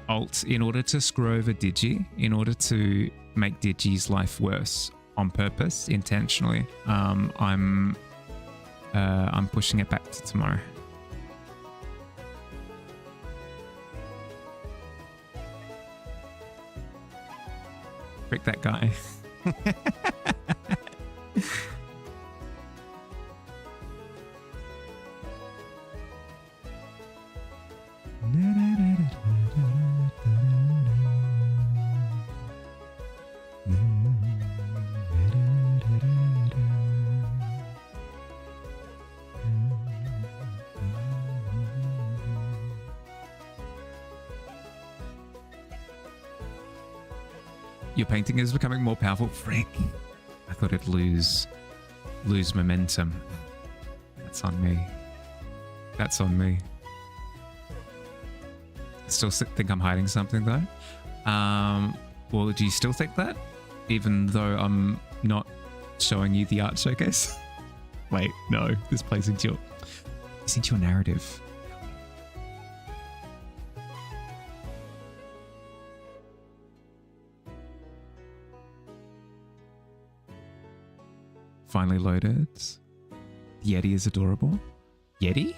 Alt, in order to screw over Digi, in order to make Digi's life worse on purpose, intentionally, I'm pushing it back to tomorrow. Frick that guy. Your painting is becoming more powerful. Frick. I thought it'd lose momentum. That's on me. That's on me. Still think I'm hiding something though. Well, do you still think that? Even though I'm not showing you the art showcase? Wait, no. This plays into your narrative. Finally loaded. The Yeti is adorable. Yeti?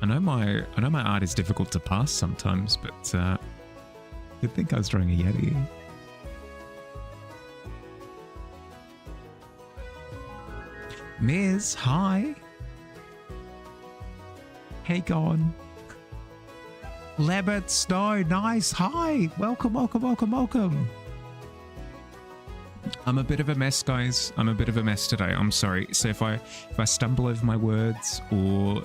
I know my art is difficult to pass sometimes, but You'd think I was drawing a Yeti. Miz, hi. Hey, gone. Lebbert Snow, nice. Hi. Welcome, welcome, welcome, welcome. I'm a bit of a mess, guys. I'm a bit of a mess today. I'm sorry. So if I stumble over my words or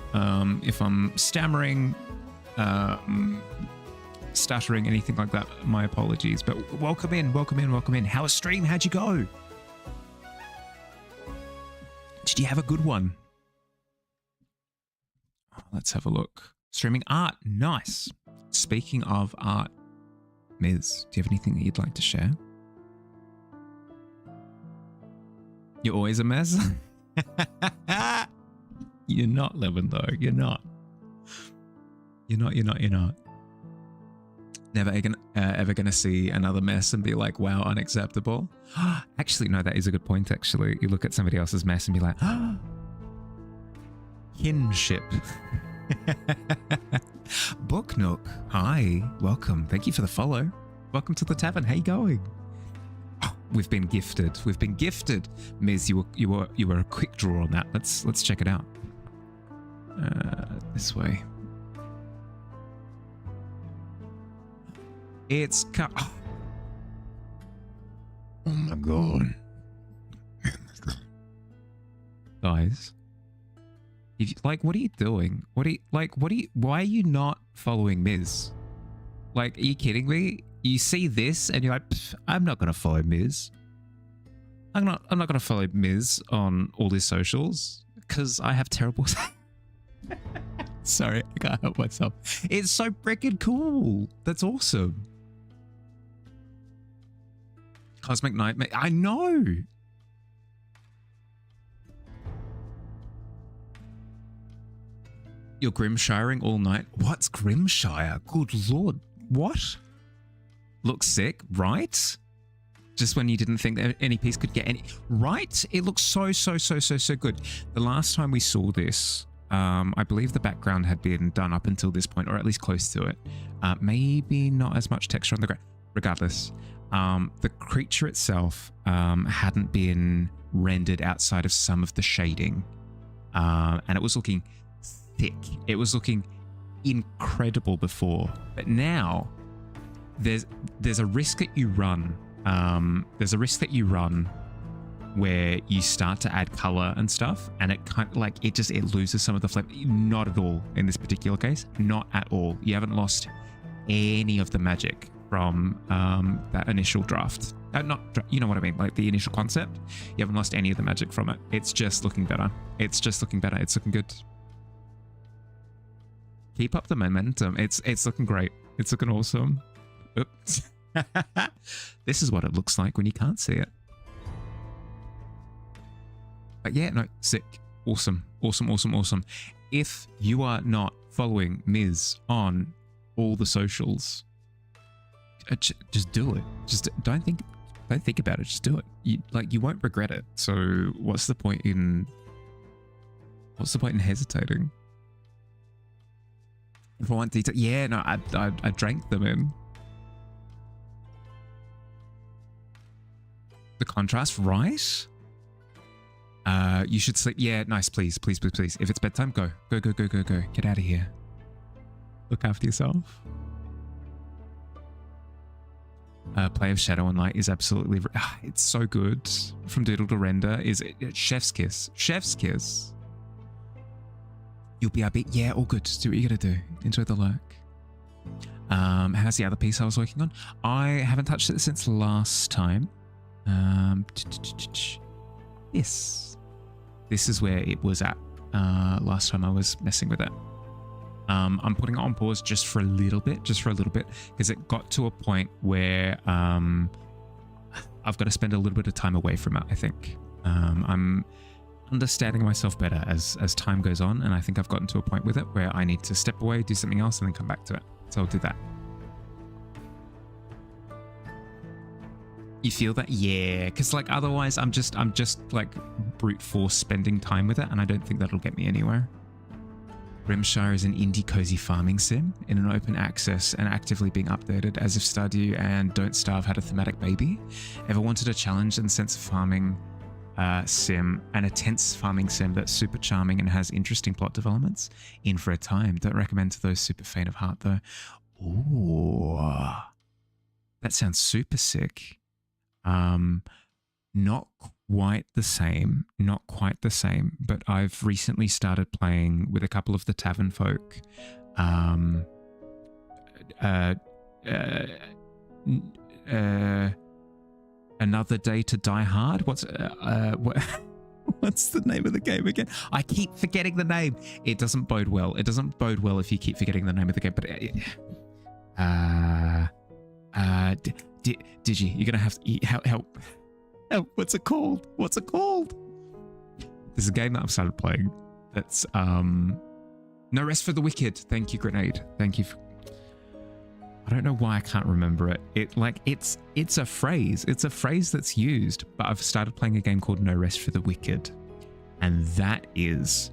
if I'm stammering, stuttering, anything like that, my apologies. But welcome in, welcome in, welcome in. How was stream? How'd you go? Did you have a good one? Oh, let's have a look. Streaming art, nice. Speaking of art, Miz, do you have anything that you'd like to share? You're always a mess? You're not, Levin, though. You're not. You're not. Never ever gonna see another mess and be like, wow, unacceptable. Actually, no, that is a good point, actually. You look at somebody else's mess and be like, kinship. Book Nook, hi, welcome. Thank you for the follow. Welcome to the tavern. How you going? We've been gifted. We've been gifted. Miz, you were a quick draw on that. Let's check it out. This way. It's oh my god. Guys. If you, like, what are you doing? Why are you not following Miz? Like, are you kidding me? You see this and you're like, I'm not gonna follow Miz. I'm not gonna follow Miz on all his socials because I have terrible sorry, I can't help myself. It's so freaking cool. That's awesome. Cosmic Nightmare. I know. You're Grimshiring all night. What's Grimshire? Good lord. What? Looks sick, right? Just when you didn't think that any piece could get any... Right? It looks so good. The last time we saw this, I believe the background had been done up until this point, or at least close to it. Maybe not as much texture on the ground. Regardless, the creature itself hadn't been rendered outside of some of the shading. And it was looking thick. It was looking incredible before. But now... There's a risk that you run. There's a risk that you run where you start to add color and stuff, and it kind of like it loses some of the flavor. Not at all in this particular case. Not at all. You haven't lost any of the magic from that initial draft. You know what I mean? Like the initial concept. You haven't lost any of the magic from it. It's just looking better. It's just looking better. It's looking good. Keep up the momentum. It's looking great. It's looking awesome. Oops. This is what it looks like when you can't see it. But yeah, no, sick. Awesome. If you are not following Miz on all the socials, just do it. Just don't think about it. Just do it. You won't regret it. So what's the point in hesitating? If I want detail, yeah, no, I drank them in. The contrast, right? You should sleep. Yeah, nice. Please. If it's bedtime, go. Get out of here. Look after yourself. Play of Shadow and Light is absolutely... it's so good. From Doodle to Render is chef's kiss. Chef's kiss. You'll be a bit... Yeah, all good. Just do what you gotta do. Enjoy the lurk. How's the other piece I was working on? I haven't touched it since last time. This is where it was at last time I was messing with it. I'm putting it on pause just for a little bit, because it got to a point where I've got to spend a little bit of time away from it, I think. I'm understanding myself better as time goes on, and I think I've gotten to a point with it where I need to step away, do something else, and then come back to it. So I'll do that. You feel that? Yeah, because like otherwise I'm just like brute force spending time with it, and I don't think that'll get me anywhere. Grimshire is an indie cozy farming sim in an open access and actively being updated as if Stardew and Don't Starve had a thematic baby. Ever wanted a challenge and sense of farming sim and a tense farming sim that's super charming and has interesting plot developments? In for a time. Don't recommend to those super faint of heart though. Ooh, that sounds super sick. Not quite the same, but I've recently started playing with a couple of the Tavern folk. Another Day to Die Hard. What's the name of the game again? I keep forgetting the name. It doesn't bode well. It doesn't bode well if you keep forgetting the name of the game. But Digi, you're gonna have to help. What's it called? There's a game that I've started playing that's No Rest for the Wicked. Thank you, Grenade. Thank you. I don't know why I can't remember it. It's a phrase. It's a phrase that's used, but I've started playing a game called No Rest for the Wicked, and that is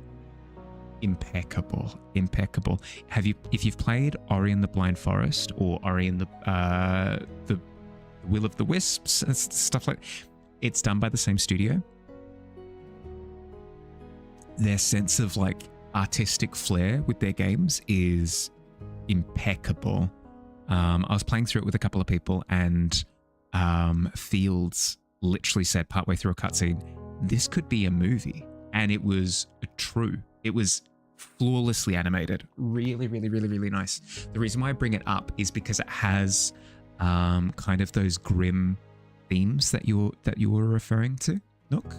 impeccable. If you've played Ori and the Blind Forest or Ori and the Will of the Wisps and stuff like, it's done by the same studio. Their sense of like artistic flair with their games is impeccable. I was playing through it with a couple of people, and Fields literally said partway through a cutscene, "This could be a movie," and it was true. It was flawlessly animated, really nice. The reason why I bring it up is because it has kind of those grim themes that you were referring to, Nook.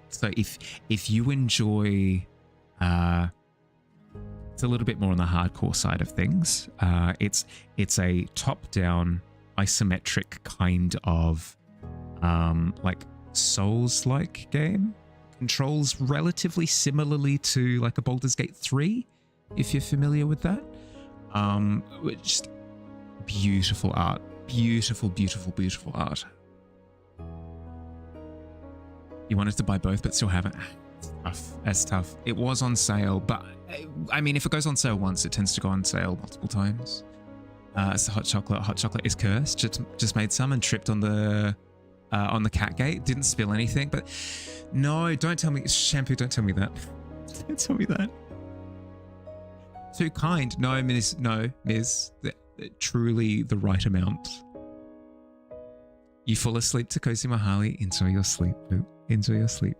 So if you enjoy, it's a little bit more on the hardcore side of things. It's a top-down isometric kind of like Souls-like game. Controls relatively similarly to like a Baldur's Gate 3, if you're familiar with that. Just beautiful art. Beautiful art. You wanted to buy both but still haven't. That's tough. It was on sale, but I mean, if it goes on sale once, it tends to go on sale multiple times. It's the hot chocolate. Hot chocolate is cursed. Just made some and tripped on the cat gate. Didn't spill anything, but no, don't tell me. Shampoo, don't tell me that. Don't tell me that. Too kind. No, Miss. No, Miss. Truly the right amount. You fall asleep to Cozy Mahali. Enjoy your sleep, boo. Enjoy your sleep.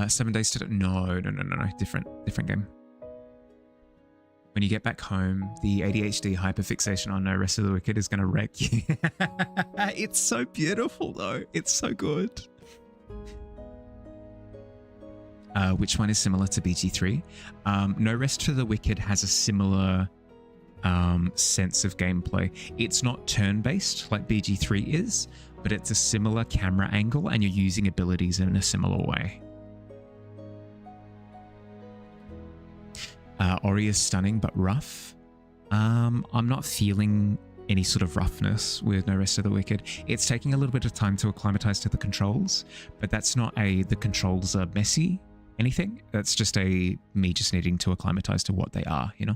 Seven Days to... No. Different game. When you get back home, the ADHD hyperfixation on No Rest of the Wicked is going to wreck you. It's so beautiful, though. It's so good. Which one is similar to BG3? No Rest for the Wicked has a similar sense of gameplay. It's not turn-based like BG3 is, but it's a similar camera angle and you're using abilities in a similar way. Ori is stunning but rough. I'm not feeling any sort of roughness with No Rest of the Wicked. It's taking a little bit of time to acclimatize to the controls, but that's not the controls are messy anything. That's just me just needing to acclimatize to what they are, you know?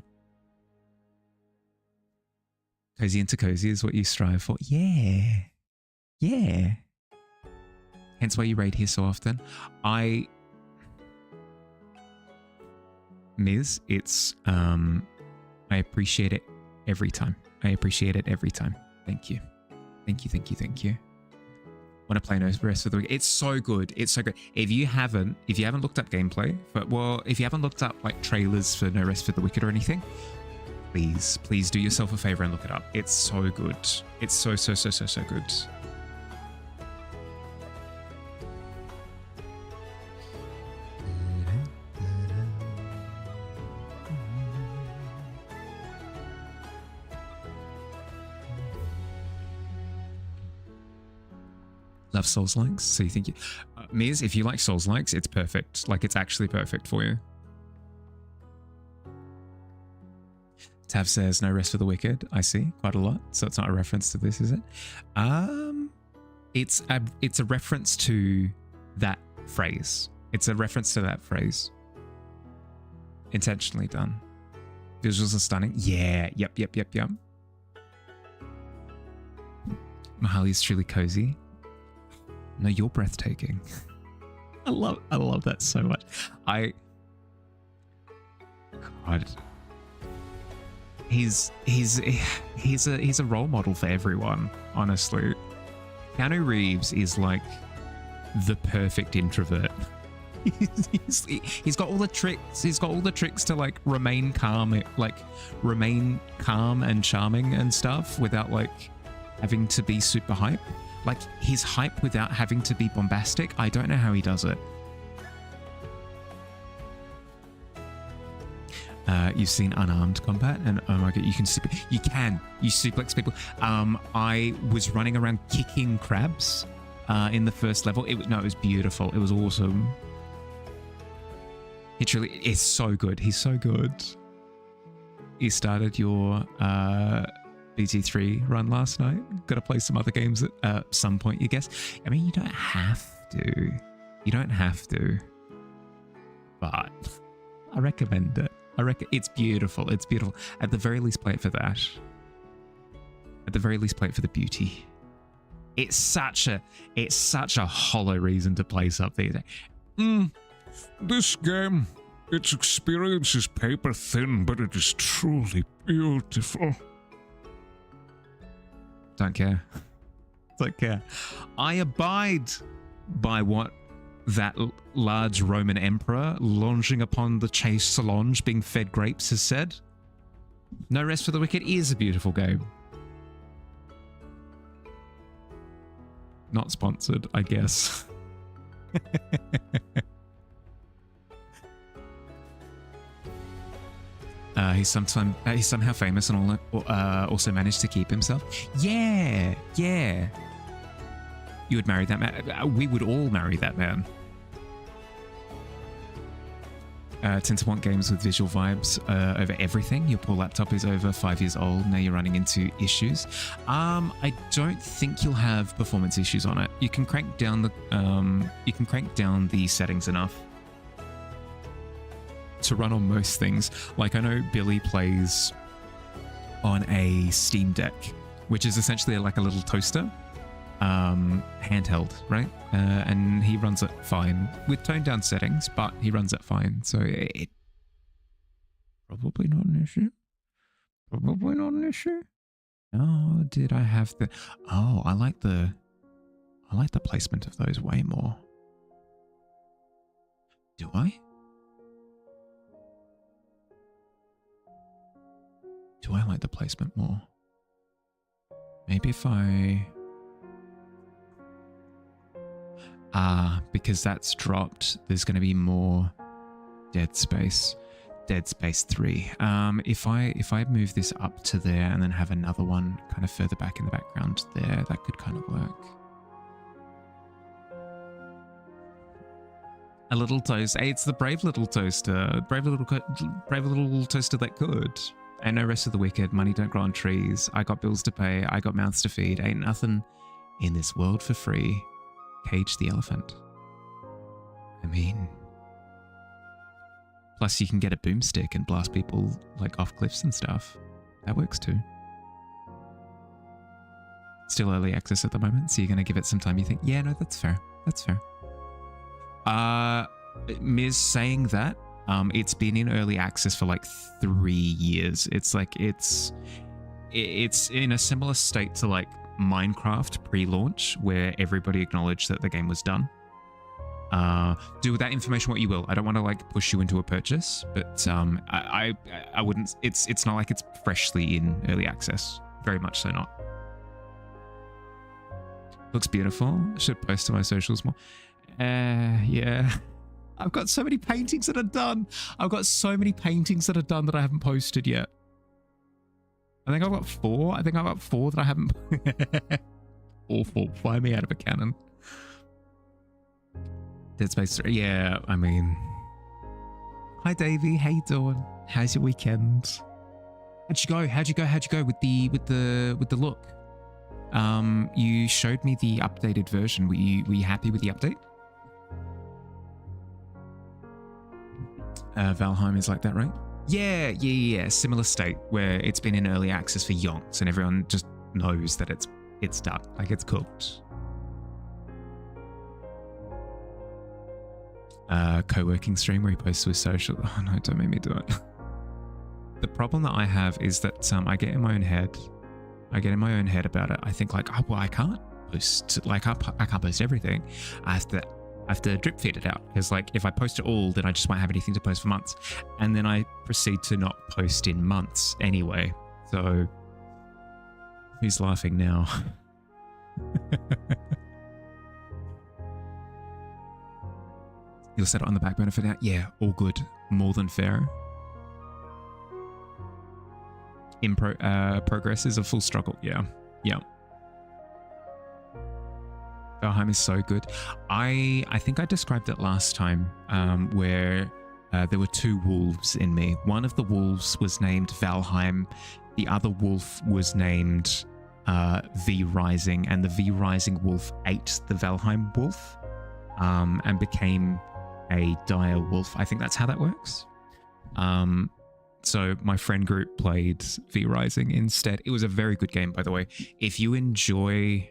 Cozy into cozy is what you strive for. Yeah. Hence why you raid here so often. Miz, it's I appreciate it every time. Thank you. Want to play No Rest for the Wicked? It's so good. If you haven't looked up gameplay, if you haven't looked up like trailers for No Rest for the Wicked or anything, please do yourself a favor and look it up. It's so good. It's so good. Love Souls-likes? So you think Miz, if you like Souls-likes, it's perfect. Like, it's actually perfect for you. Tav says no rest for the wicked. I see quite a lot. So it's not a reference to this, is it? It's a reference to that phrase. It's a reference to that phrase. Intentionally done. Visuals are stunning. Yeah. Yep. Mahali is truly cozy. No, you're breathtaking. I love that so much. God. He's a role model for everyone, honestly. Keanu Reeves is like the perfect introvert. He's got all the tricks. He's got all the tricks to like remain calm and charming and stuff without like having to be super hype. Like he's hype without having to be bombastic. I don't know how he does it. You've seen unarmed combat, and oh my god, you suplex people. I was running around kicking crabs in the first level. It was beautiful. It was awesome. It really is so good. He's so good. You started your BT3 run last night. Got to play some other games at some point, you guess. I mean, you don't have to. You don't have to. But I recommend it. I reckon it's beautiful. It's beautiful. At the very least, play it for that. At the very least, play it for the beauty. It's such a hollow reason to play something. This game, its experience is paper thin, but it is truly beautiful. Don't care. Don't care. I abide by what that large Roman emperor lounging upon the chase salon being fed grapes has said. No Rest for the Wicked is a beautiful game. Not sponsored, I guess. He's somehow famous and also managed to keep himself. Yeah. You would marry that man. We would all marry that man. Tend to want games with visual vibes over everything. Your poor laptop is over 5 years old. Now you're running into issues. I don't think you'll have performance issues on it. You can crank down the settings enough to run on most things. Like I know Billy plays on a Steam Deck, which is essentially like a little toaster. Handheld, right? And he runs it fine with toned down settings, but he runs it fine. So it probably not an issue. Probably not an issue. Oh, did I have the? Oh, I like the placement of those way more. Do I? Do I like the placement more? Maybe if I. Because that's dropped, there's going to be more Dead Space 3. If I move this up to there and then have another one kind of further back in the background there, that could kind of work. A little toast. Hey, it's the brave little toaster. Brave little toaster that could. Ain't no rest of the wicked. Money don't grow on trees. I got bills to pay. I got mouths to feed. Ain't nothing in this world for free. Cage the elephant. I mean, plus you can get a boomstick and blast people like off cliffs and stuff. That works too. Still early access at the moment, so you're going to give it some time. You think, yeah, no, that's fair. That's fair. Miz saying that, it's been in early access for like 3 years. It's like, it's in a similar state to like Minecraft pre-launch, where everybody acknowledged that the game was done. Do with that information what you will. I don't want to like push you into a purchase, but I wouldn't. It's not like it's freshly in early access. Very much so not. Looks beautiful. Should post to my socials more. Yeah. I've got so many paintings that are done. I've got so many paintings that are done that I haven't posted yet. I think I've got 4. I think I've got 4 that I haven't. Awful. Fly me out of a cannon. Dead Space 3. Yeah, I mean. Hi, Davey. How you doing? How's your weekend? How'd you go? How'd you go with the look? You showed me the updated version. Were you happy with the update? Valheim is like that, right? Yeah. Similar state where it's been in early access for yonks and everyone just knows that it's done, like it's cooked. Co-working stream where he posts to his social. Oh no, don't make me do it. The problem that I have is that I get in my own head. I get in my own head about it. I think like, oh well, I can't post, like I can't post everything. I have to drip feed it out, because like if I post it all, then I just won't have anything to post for months, and then I proceed to not post in months anyway. So who's laughing now? You'll set it on the back burner for now? Yeah, all good. More than fair. Progress is a full struggle. Yeah. Valheim is so good. I think I described it last time, where there were two wolves in me. One of the wolves was named Valheim. The other wolf was named V Rising, and the V Rising wolf ate the Valheim wolf and became a dire wolf. I think that's how that works. So my friend group played V Rising instead. It was a very good game, by the way. If you enjoy,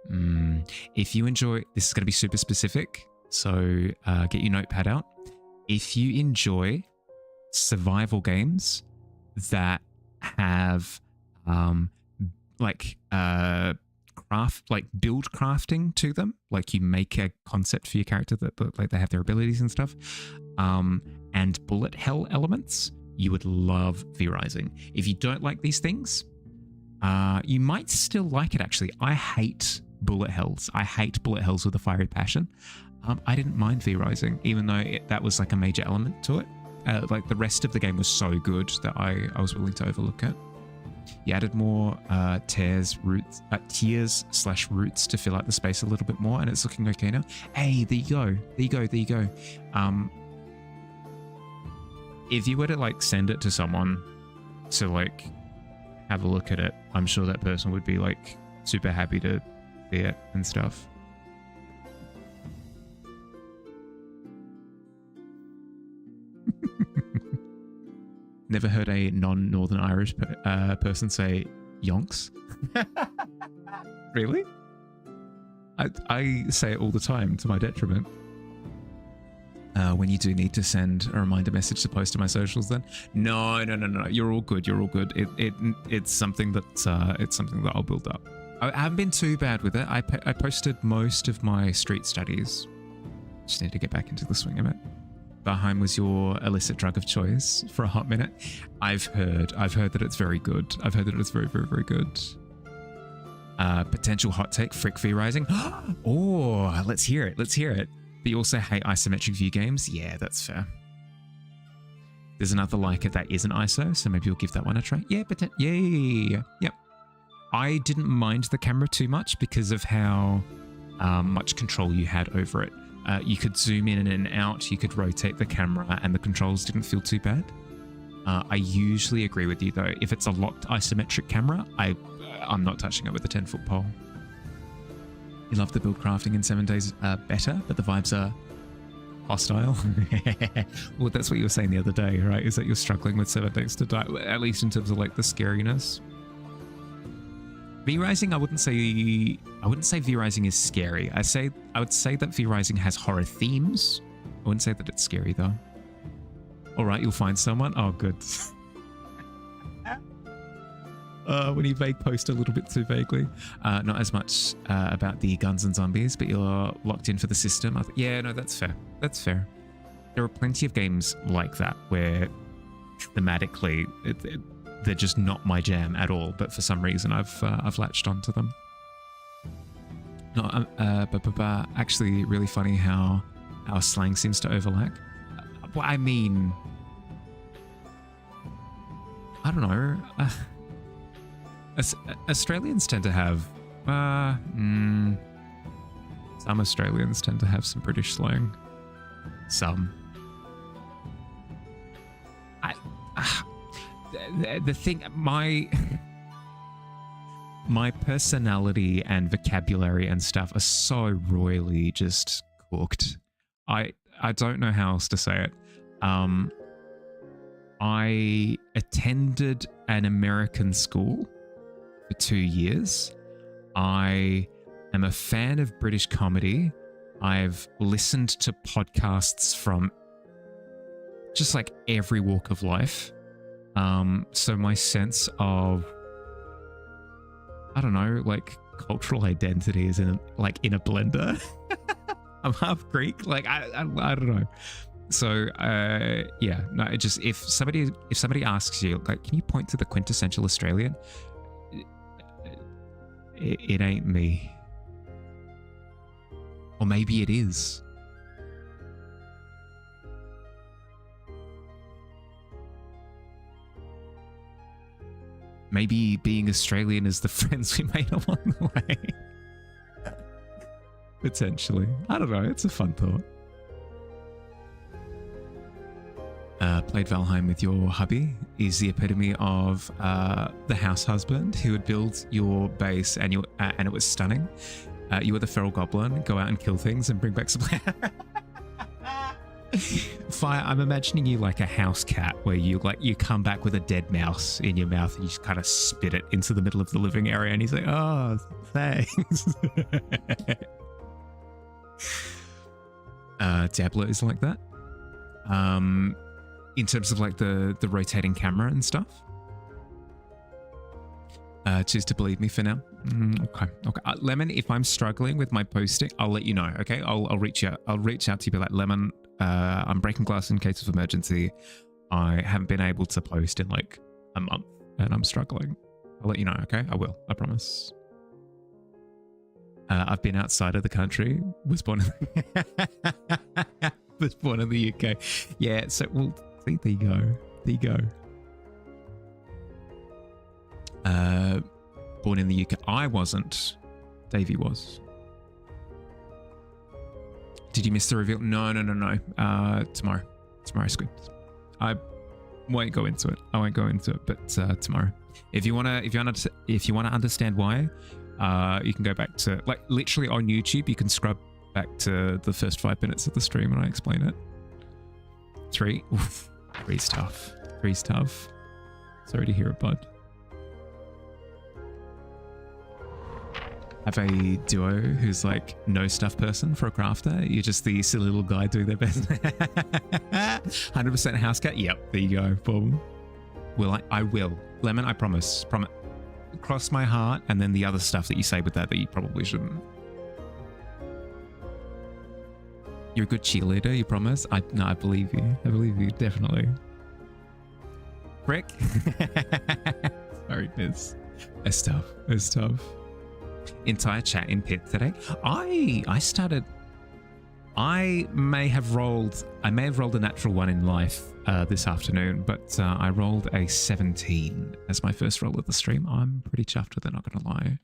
this is going to be super specific, so get your notepad out. If you enjoy survival games that have build crafting to them, like you make a concept for your character that like they have their abilities and stuff, and bullet hell elements, you would love V Rising. If you don't like these things, you might still like it actually. I hate bullet hells. I hate bullet hells with a fiery passion. I didn't mind V Rising, even though that was like a major element to it. Like the rest of the game was so good that I was willing to overlook it. You added more tiers / roots to fill out the space a little bit more, and it's looking okay now. Hey, there you go. If you were to like send it to someone to like have a look at it, I'm sure that person would be like super happy to see it and stuff. Never heard a non-Northern Irish person say yonks. Really? I say it all the time to my detriment. When you do need to send a reminder message to post to my socials, then no. You're all good. It's something that I'll build up. I haven't been too bad with it. I posted most of my street studies. Just need to get back into the swing of it. Valheim was your illicit drug of choice for a hot minute. I've heard that it's very good. I've heard that it's very, very, very good. Potential hot take, frick V Rising. Oh, let's hear it. But you also hate isometric view games? Yeah, that's fair. There's another like it that isn't ISO, so maybe you'll give that one a try. Yeah, but yeah. Yep. I didn't mind the camera too much because of how much control you had over it. You could zoom in and out, you could rotate the camera, and the controls didn't feel too bad. I usually agree with you though. If it's a locked isometric camera, I'm not touching it with a 10-foot pole. You love the build crafting in 7 days better, but the vibes are hostile. Well, that's what you were saying the other day, right? Is that you're struggling with 7 days to die, at least in terms of like the scariness. V Rising, I wouldn't say V Rising is scary. I would say that V Rising has horror themes. I wouldn't say that it's scary though. All right, you'll find someone. Oh, good. When you vague post a little bit too vaguely. Not as much about the guns and zombies, but you're locked in for the system. Yeah, no, that's fair. That's fair. There are plenty of games like that where thematically they're just not my jam at all, but for some reason I've latched onto them. No, actually really funny how our slang seems to overlap. Well, I mean, I don't know. Australians tend to have some Australians tend to have some British slang. Some. the thing, my personality and vocabulary and stuff are so royally just cooked. I don't know how else to say it. I attended an American school for 2 years. I am a fan of British comedy. I've listened to podcasts from just like every walk of life. So my sense of, I don't know, like cultural identity is in a blender. I'm half Greek. Like I don't know. So yeah, no, it just if somebody asks you like, can you point to the quintessential Australian? It ain't me. Or maybe it is. Maybe being Australian is the friends we made along the way. Potentially. I don't know. It's a fun thought. Played Valheim with your hubby is the epitome of the house husband who would build your base and it was stunning. You were the feral goblin, go out and kill things and bring back supply. Fire, I'm imagining you like a house cat where you come back with a dead mouse in your mouth and you just kind of spit it into the middle of the living area and he's like, oh, thanks. Diablo is like that. In terms of like the rotating camera and stuff. Choose to believe me for now. Okay. Lemon, if I'm struggling with my posting, I'll let you know. Okay, I'll reach out. I'll reach out to you, be like, Lemon, I'm breaking glass in case of emergency. I haven't been able to post in like a month, and I'm struggling. I'll let you know. Okay, I will. I promise. I've been outside of the country. Was born in the UK. Yeah. So well, see, there you go. There you go. Born in the UK. I wasn't. Davey was. Did you miss the reveal? No. Tomorrow. Tomorrow's good. I won't go into it. But tomorrow. If you wanna understand why, you can go back to like literally on YouTube. You can scrub back to the first 5 minutes of the stream and I explain it. 3. Oof. 3's tough. 3's tough. Sorry to hear it, bud. Have a duo who's like no stuff person for a crafter. You're just the silly little guy doing their best. 100% house cat. Yep, there you go. Boom. I will. Lemon, I promise. Cross my heart, and then the other stuff that you say with that you probably shouldn't. You're a good cheerleader, you promise? I believe you. I believe you, definitely. Frick. Sorry, Biz. It's tough. It's tough. Entire chat in pit today. I may have rolled a natural 1 in life this afternoon, but I rolled a 17 as my first roll of the stream. I'm pretty chuffed with it, not gonna lie.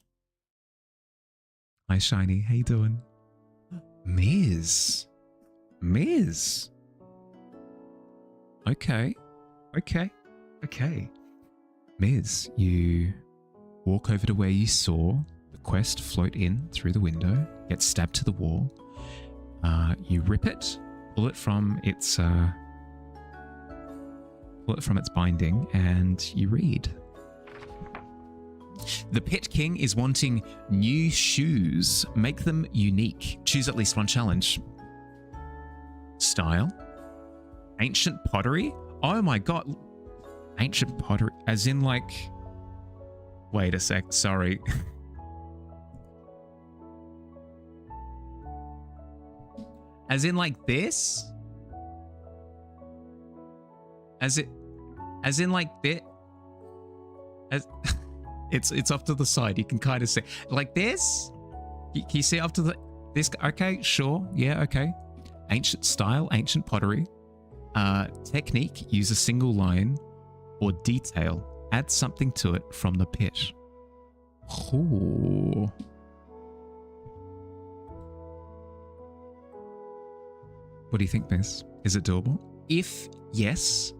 Hi Shiny, how you doing? Miz. Okay. Miz, you walk over to where you saw the quest float in through the window, get stabbed to the wall. You rip it, pull it from its binding, and you read. The Pit King is wanting new shoes. Make them unique. Choose at least one challenge. Style. Ancient pottery. Oh my god. Ancient pottery. As in like... Wait a sec. Sorry. As in like this? As in like this? It's off to the side. You can kind of see. Like this? Can you see up to the... This? Okay, sure. Yeah, okay. Ancient style, ancient pottery. Technique, use a single line. Or detail, add something to it from the pit. Ooh. What do you think, Miss? Is it doable? If yes,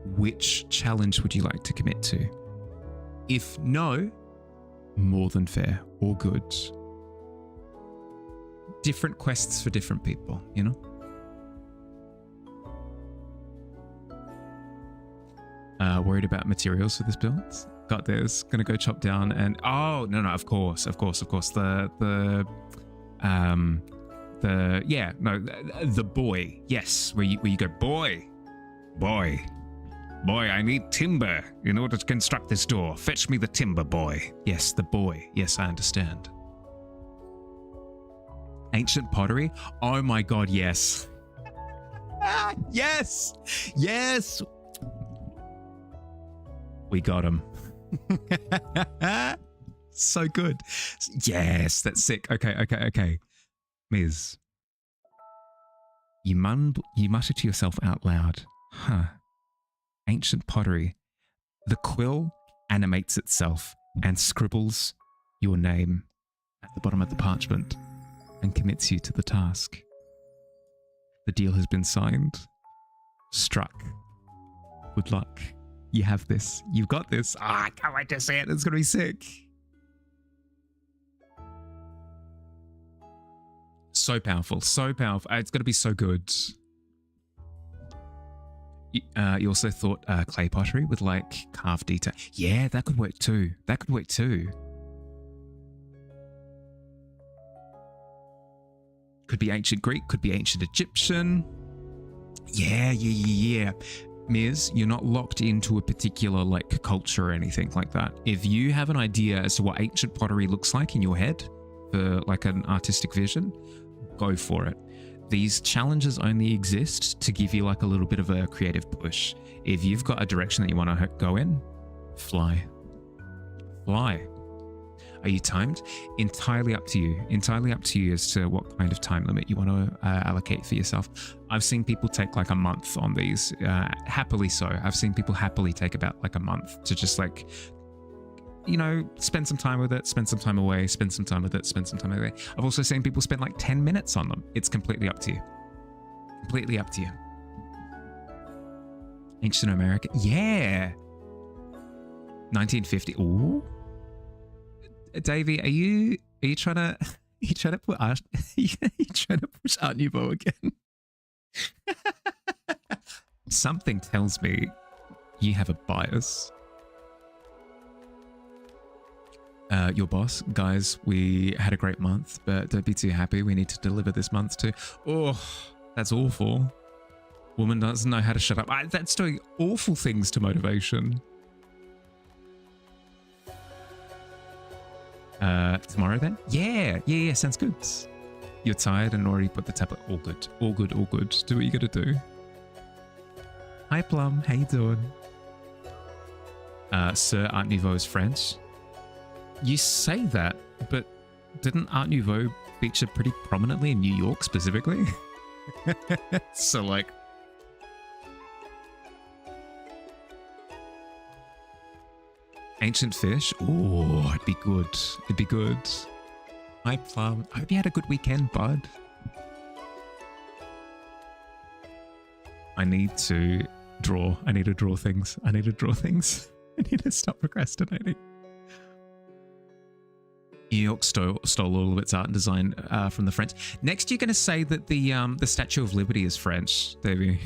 which challenge would you like to commit to? If no, more than fair, all good. Different quests for different people, you know? Worried about materials for this build? Got this. Gonna go chop down and oh no, of course. The boy. Yes, where you go, boy, I need timber in order to construct this door. Fetch me the timber, boy. Yes, the boy. Yes, I understand. Ancient pottery? Oh my god, yes. Yes! Yes! We got him. So good. Yes, that's sick. Okay. Miz. You mutter to yourself out loud. Huh. Ancient pottery. The quill animates itself and scribbles your name at the bottom of the parchment and commits you to the task. The deal has been signed. Struck. Good luck. You have this. You've got this. I can't wait to see it. It's going to be sick. So powerful. So powerful. It's going to be so good. You also thought clay pottery with like carved detail. Yeah, that could work too. Could be ancient Greek, could be ancient Egyptian. Yeah. Miz, you're not locked into a particular like culture or anything like that. If you have an idea as to what ancient pottery looks like in your head for like an artistic vision, go for it. These challenges only exist to give you like a little bit of a creative push. If you've got a direction that you want to go in, fly. Are you timed? Entirely up to you. Entirely up to you as to what kind of time limit you want to allocate for yourself. I've seen people take like a month on these, happily so. I've seen people happily take about like a month to just like, you know, spend some time with it, spend some time away, spend some time with it, spend some time away. I've also seen people spend like 10 minutes on them. It's completely up to you. Completely up to you. Ancient America. Yeah. 1950. Ooh. Davey, are you trying to put art, you trying to push Art Nouveau again? Something tells me you have a bias. Your boss, guys, we had a great month, but don't be too happy. We need to deliver this month too. Oh, that's awful. Woman doesn't know how to shut up. That's doing awful things to motivation. Tomorrow then? Yeah, sounds good. You're tired and already put the tablet. All good. Do what you gotta do. Hi Plum, how you doing? Sir Art Nouveau is French. You say that, but didn't Art Nouveau feature pretty prominently in New York specifically? So like... Ancient fish? Oh, it'd be good. Hi Plum. I hope you had a good weekend, bud. I need to draw things. I need to stop procrastinating. New York stole all of its art and design from the French. Next, you're going to say that the Statue of Liberty is French, Davey.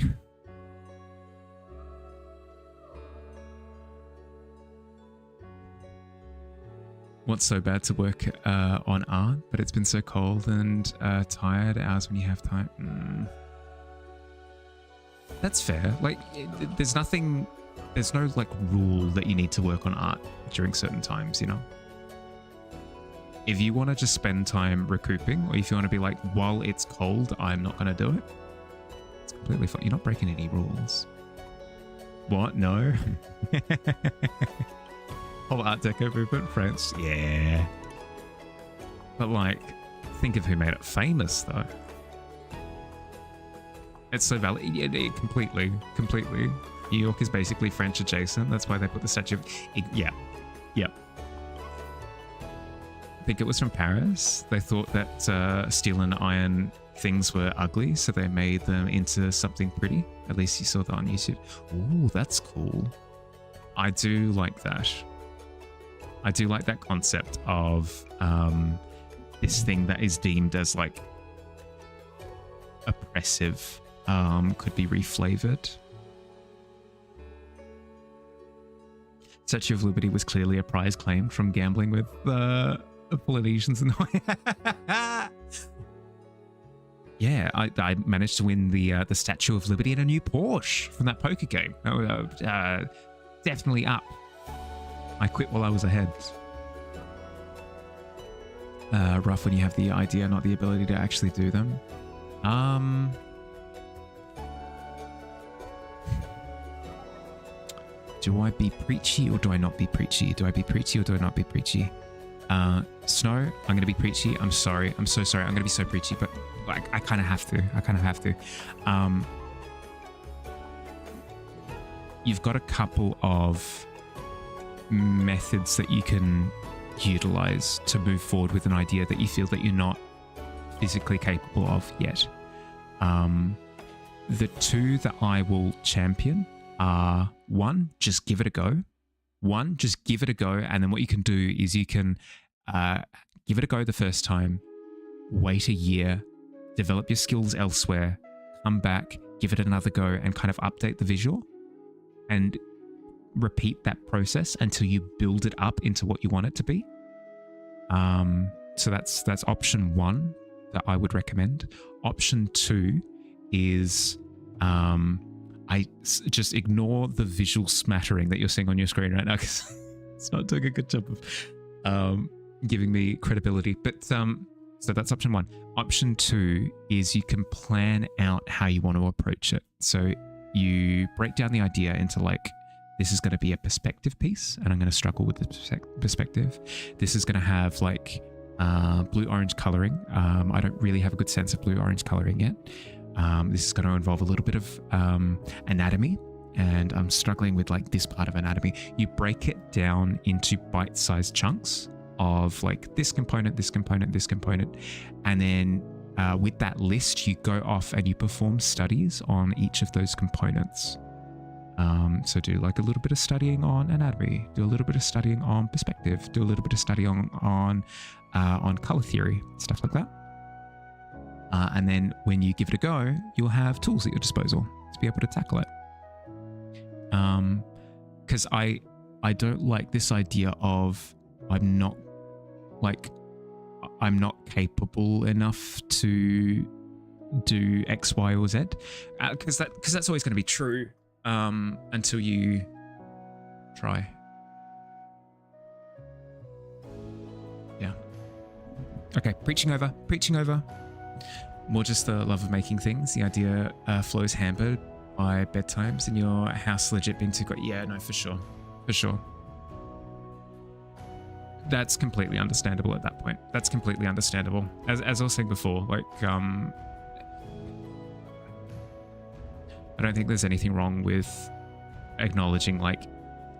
What's so bad to work on art, but it's been so cold and tired hours when you have time? That's fair. Like, there's no like rule that you need to work on art during certain times, you know? If you want to just spend time recouping, or if you want to be like, while it's cold, I'm not going to do it, it's completely fine. You're not breaking any rules. What? No? Whole Art Deco movement, French. Yeah. But like, think of who made it famous, though. It's so valid. Yeah, completely. New York is basically French adjacent. That's why they put the statue of... Yeah. I think it was from Paris. They thought that steel and iron things were ugly, so they made them into something pretty. At least you saw that on YouTube. Ooh, that's cool. I do like that. I do like that concept of this thing that is deemed as like oppressive could be reflavored. Statue of Liberty was clearly a prize claim from gambling with the Polynesians. And yeah, I managed to win the Statue of Liberty and a new Porsche from that poker game. Definitely up. I quit while I was ahead. Rough when you have the idea, not the ability to actually do them. Do I be preachy or do I not be preachy? Do I be preachy or do I not be preachy? Snow, I'm going to be preachy. I'm sorry. I'm so sorry. I'm going to be so preachy, but like, I kind of have to. I kind of have to. You've got a couple of methods that you can utilize to move forward with an idea that you feel that you're not physically capable of yet. The two that I will champion are, one, just give it a go. And then what you can do is you can give it a go the first time, wait a year, develop your skills elsewhere, come back, give it another go, and kind of update the visual and repeat that process until you build it up into what you want it to be. So that's option one that I would recommend. Option two is just ignore the visual smattering that you're seeing on your screen right now because it's not doing a good job of giving me credibility. But so that's option one. Option two is you can plan out how you want to approach it. So you break down the idea into like, this is going to be a perspective piece and I'm going to struggle with the perspective. This is going to have like blue-orange coloring. I don't really have a good sense of blue-orange coloring yet. This is going to involve a little bit of anatomy, and I'm struggling with like this part of anatomy. You break it down into bite-sized chunks of like this component, this component, this component, and then with that list, you go off and you perform studies on each of those components. So do like a little bit of studying on anatomy, do a little bit of studying on perspective, do a little bit of study on color theory, stuff like that. And then when you give it a go, you'll have tools at your disposal to be able to tackle it. Because I don't like this idea of I'm not capable enough to do X, Y, or Z. Because that's always going to be true until you try. Yeah. Okay, preaching over. More just the love of making things. The idea flows hampered by bedtimes and your house legit being too quiet. Yeah, no, for sure. That's completely understandable at that point. That's completely understandable. As I was saying before, like, I don't think there's anything wrong with acknowledging like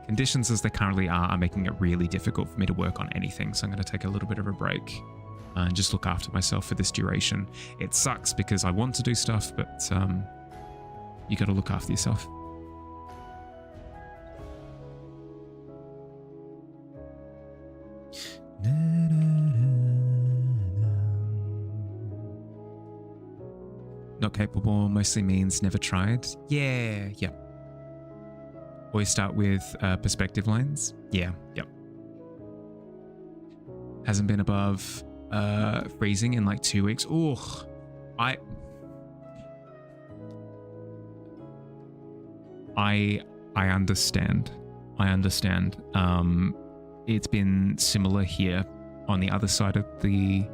conditions as they currently are making it really difficult for me to work on anything. So I'm going to take a little bit of a break and just look after myself for this duration. It sucks because I want to do stuff, but you got to look after yourself. Not capable mostly means never tried. Yeah. Always start with perspective lines. Yeah. Hasn't been above freezing in like 2 weeks. Oh, I understand. It's been similar here on the other side of the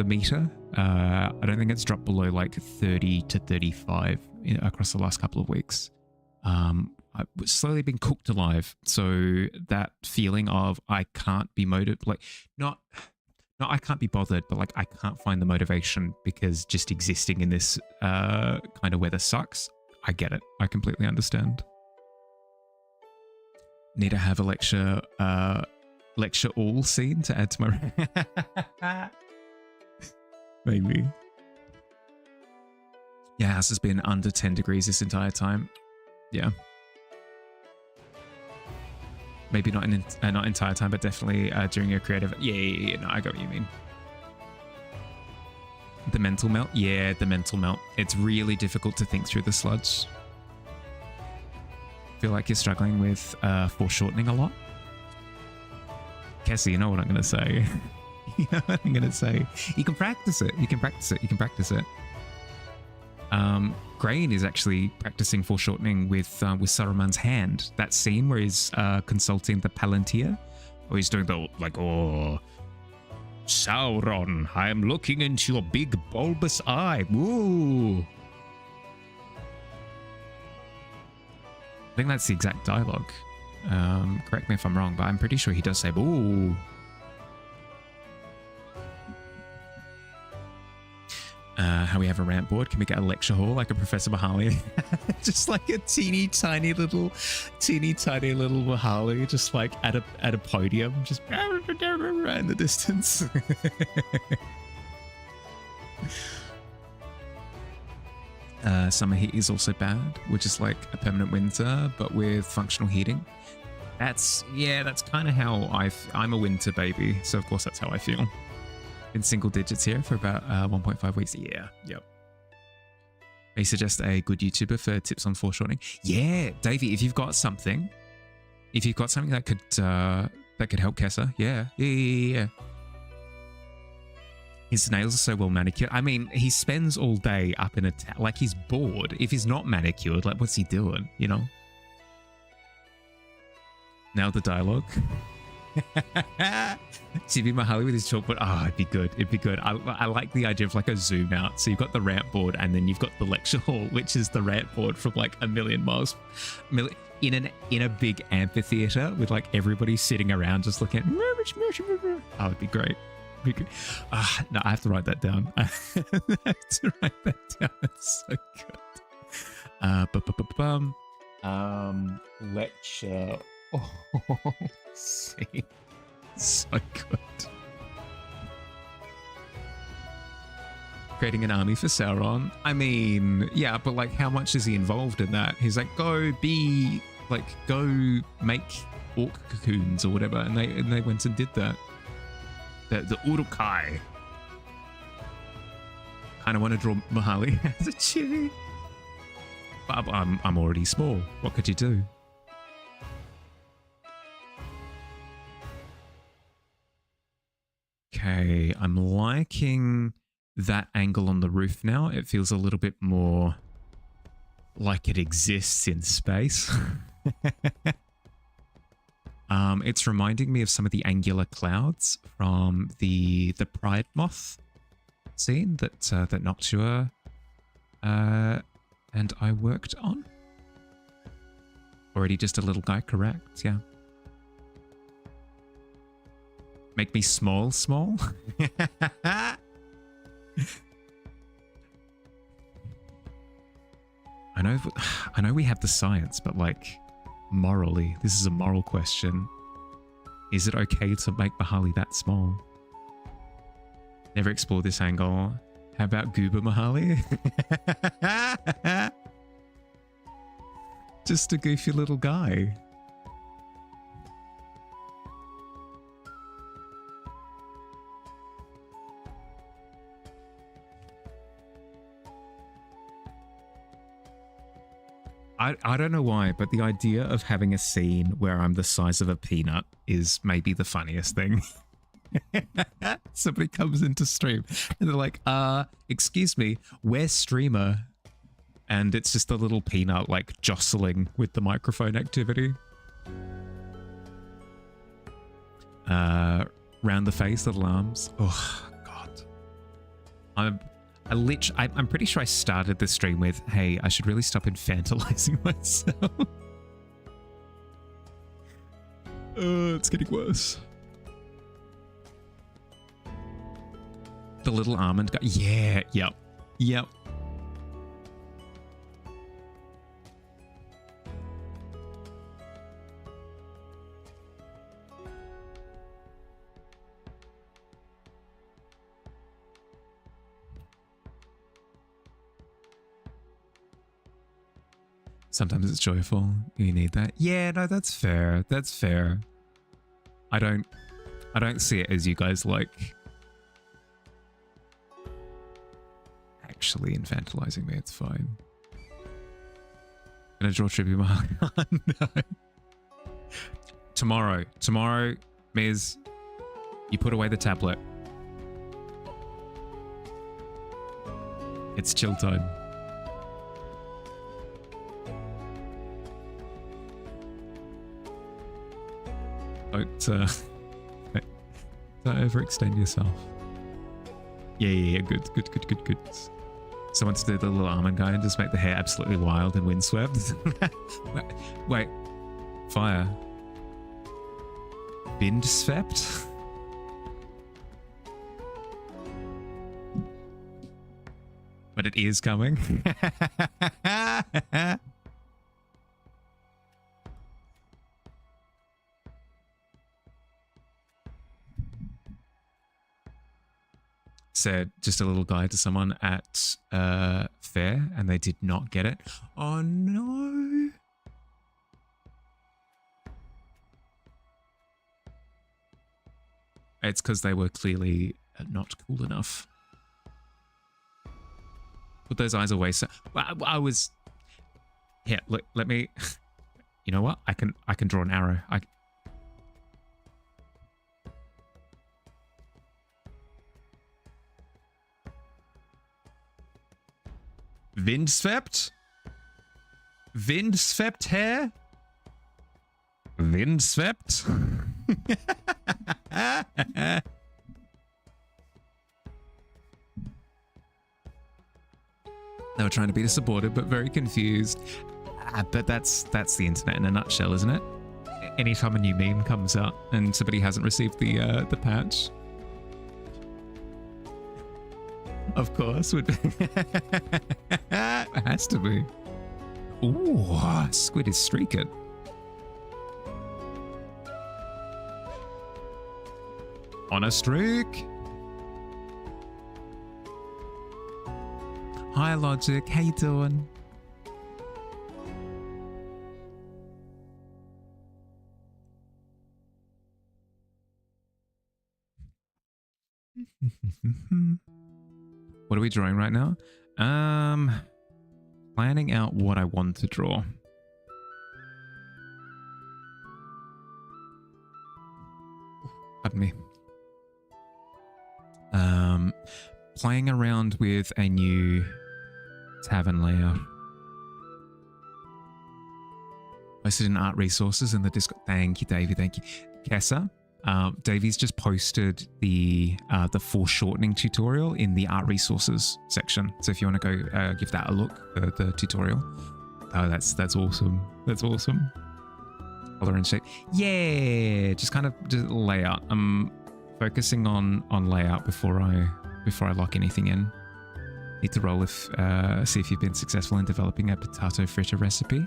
meter. I don't think it's dropped below like 30 to 35 across the last couple of weeks. I've slowly been cooked alive. So that feeling of I can't be motivated, like not I can't be bothered, but like I can't find the motivation because just existing in this kind of weather sucks. I get it. I completely understand. Need to have a lecture all scene to add to my maybe. Yeah, house has been under 10 degrees this entire time. Yeah. Maybe not not entire time, but definitely during your creative. Yeah, no, I got what you mean. The mental melt? Yeah, the mental melt. It's really difficult to think through the sludge. Feel like you're struggling with foreshortening a lot. Cassie, you know what I'm going to say. You know what I'm going to say. You can practice it. You can practice it. You can practice it. Grain is actually practicing foreshortening with Saruman's hand. That scene where he's consulting the Palantir, or he's doing the like, oh, Sauron, I am looking into your big bulbous eye. Ooh. I think that's the exact dialogue. Correct me if I'm wrong, but I'm pretty sure he does say, ooh. How we have a ramp board. Can we get a lecture hall like a Professor Mahali? Just like a teeny tiny little Mahali, just like at a podium, just in the distance. Summer heat is also bad, which is like a permanent winter, but with functional heating. That's kind of how I'm a winter baby, so of course that's how I feel. In single digits here for about 1.5 weeks. Yeah, yep. May suggest a good YouTuber for tips on foreshortening. Yeah, Davey, if you've got something that could help Kessa, yeah. His nails are so well manicured. I mean, he spends all day up in a like he's bored. If he's not manicured, like what's he doing? You know. Now the dialogue. Chibi Mahali with his chalkboard. Oh, it'd be good. It'd be good. I like the idea of like a zoom out. So you've got the ramp board and then you've got the lecture hall, which is the ramp board from like a million miles in a big amphitheater with like everybody sitting around just looking at. Oh, it'd be great. No, I have to write that down. I have to write that down. It's so good. Lecture. Oh, see. So good. Creating an army for Sauron. I mean, yeah, but like how much is he involved in that? He's like, go make orc cocoons or whatever, and they went and did that. The Urukai. Kind of want to draw Mahali as a chili. But I'm already small. What could you do? Okay, I'm liking that angle on the roof now. It feels a little bit more like it exists in space. It's reminding me of some of the angular clouds from the Pride Moth scene that Noctua and I worked on. Already just a little guy, correct? Yeah. Make me small. I know we have the science, but like morally, this is a moral question. Is it okay to make Mahali that small? Never explored this angle. How about Goober Mahali? Just a goofy little guy. I don't know why, but the idea of having a scene where I'm the size of a peanut is maybe the funniest thing. Somebody comes into stream and they're like, excuse me, where's streamer? And it's just a little peanut like jostling with the microphone activity. Round the face, little arms. Oh, God. I'm pretty sure I started the stream with, hey, I should really stop infantilizing myself. It's getting worse. The little almond guy. Yeah, yep. Sometimes it's joyful. You need that. Yeah, no, that's fair. That's fair. I don't see it as you guys like actually infantilizing me. It's fine. Gonna draw tribute mark. No. Tomorrow, Miz, you put away the tablet. It's chill time. Don't overextend yourself. Yeah. Good. Someone to do the little almond guy and just make the hair absolutely wild and windswept. Wait. Fire. Windswept? But it is coming. Said just a little guide to someone at fair and they did not get it. Oh no. It's because they were clearly not cool enough. Put those eyes away. So I was. Here, look. Let me. You know what? I can draw an arrow. Windswept? Windswept hair? Windswept? They were trying to be supportive, but very confused. But that's the internet in a nutshell, isn't it? Anytime a new meme comes out and somebody hasn't received the patch, of course, would it has to be. Ooh, squid is streaking. On a streak. Hi, Logic. How you doing? What are we drawing right now? Planning out what I want to draw. Pardon me. Playing around with a new tavern layout. Posted in art resources in the Discord. Thank you, Davey. Thank you, Kessa. Davey's just posted the foreshortening tutorial in the art resources section. So if you want to go give that a look, the tutorial. Oh, that's awesome. That's awesome. Color and shape. Yeah, just kind of just layout. I'm focusing on layout before I lock anything in. Need to roll see if you've been successful in developing a potato fritter recipe.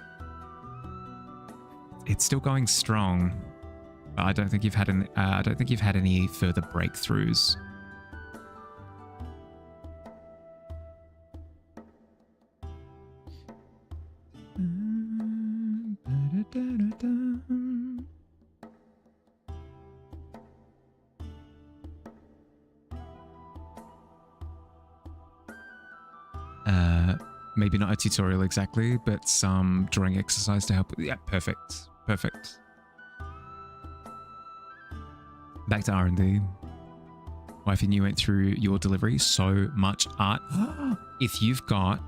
It's still going strong. I don't think you've had any further breakthroughs. Maybe not a tutorial exactly, but some drawing exercise to help. Yeah, perfect. Perfect. Back to R&D. Wife and you went through your delivery. So much art. If you've got,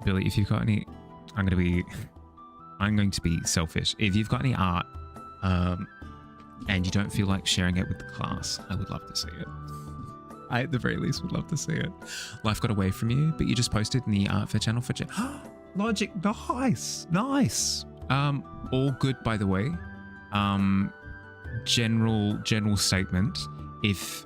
Billy, if you've got any, I'm going to be selfish. If you've got any art, and you don't feel like sharing it with the class, I would love to see it. I, at the very least, would love to see it. Life got away from you, but you just posted in the Art Fair channel for Logic. Nice. All good, by the way. General statement. If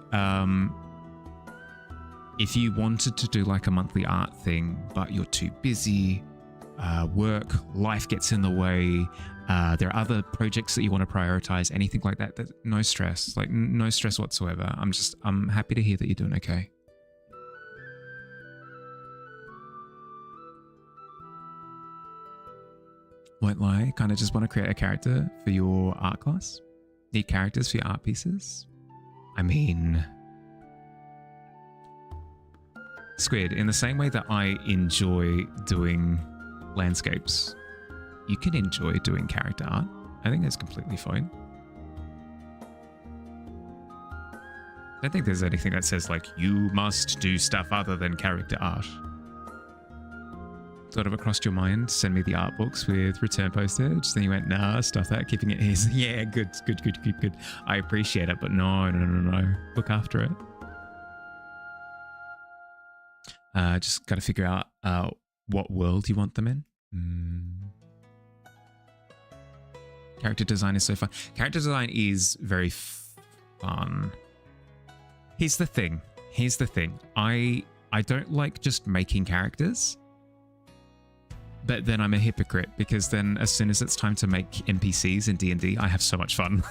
you wanted to do like a monthly art thing, but you're too busy, work, life gets in the way, there are other projects that you want to prioritize, anything like that, no stress, like no stress whatsoever. I'm happy to hear that you're doing okay. won't lie. Kind of just want to create a character for your art class. Need characters for your art pieces. I mean, Squid, in the same way that I enjoy doing landscapes, you can enjoy doing character art. I think that's completely fine. I don't think there's anything that says like, you must do stuff other than character art. Sort of crossed your mind, send me the art books with return postage. Then you went, nah, stuff that, keeping it easy. Yeah, good. I appreciate it, but no. Look after it. Just got to figure out what world you want them in. Character design is so fun. Character design is very fun. Here's the thing. I don't like just making characters. But then I'm a hypocrite because then as soon as it's time to make NPCs in D&D, I have so much fun.